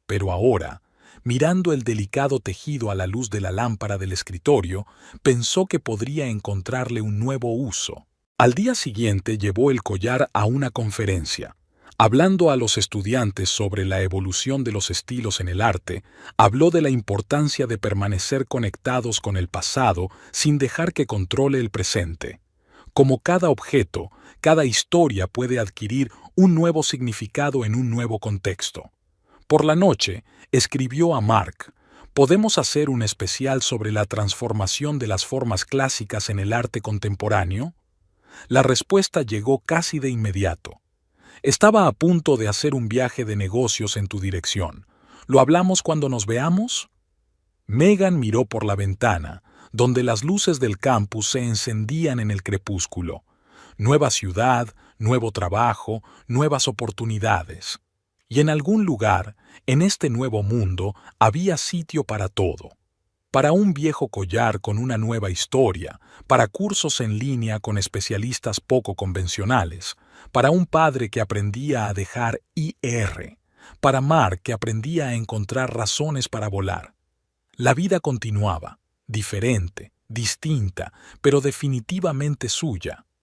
Pero ahora, mirando el delicado tejido a la luz de la lámpara del escritorio, pensó que podría encontrarle un nuevo uso. Al día siguiente llevó el collar a una conferencia. Hablando a los estudiantes sobre la evolución de los estilos en el arte, habló de la importancia de permanecer conectados con el pasado sin dejar que controle el presente. Como cada objeto, cada historia puede adquirir un nuevo significado en un nuevo contexto. Por la noche, escribió a Mark: «¿Podemos hacer un especial sobre la transformación de las formas clásicas en el arte contemporáneo?». La respuesta llegó casi de inmediato. «Estaba a punto de hacer un viaje de negocios en tu dirección. ¿Lo hablamos cuando nos veamos?». Megan miró por la ventana, donde las luces del campus se encendían en el crepúsculo. Nueva ciudad, nuevo trabajo, nuevas oportunidades. Y en algún lugar, en este nuevo mundo, había sitio para todo. Para un viejo collar con una nueva historia, para cursos en línea con especialistas poco convencionales, para un padre que aprendía a dejar IR, para Mark que aprendía a encontrar razones para volar. La vida continuaba, diferente, distinta, pero definitivamente suya.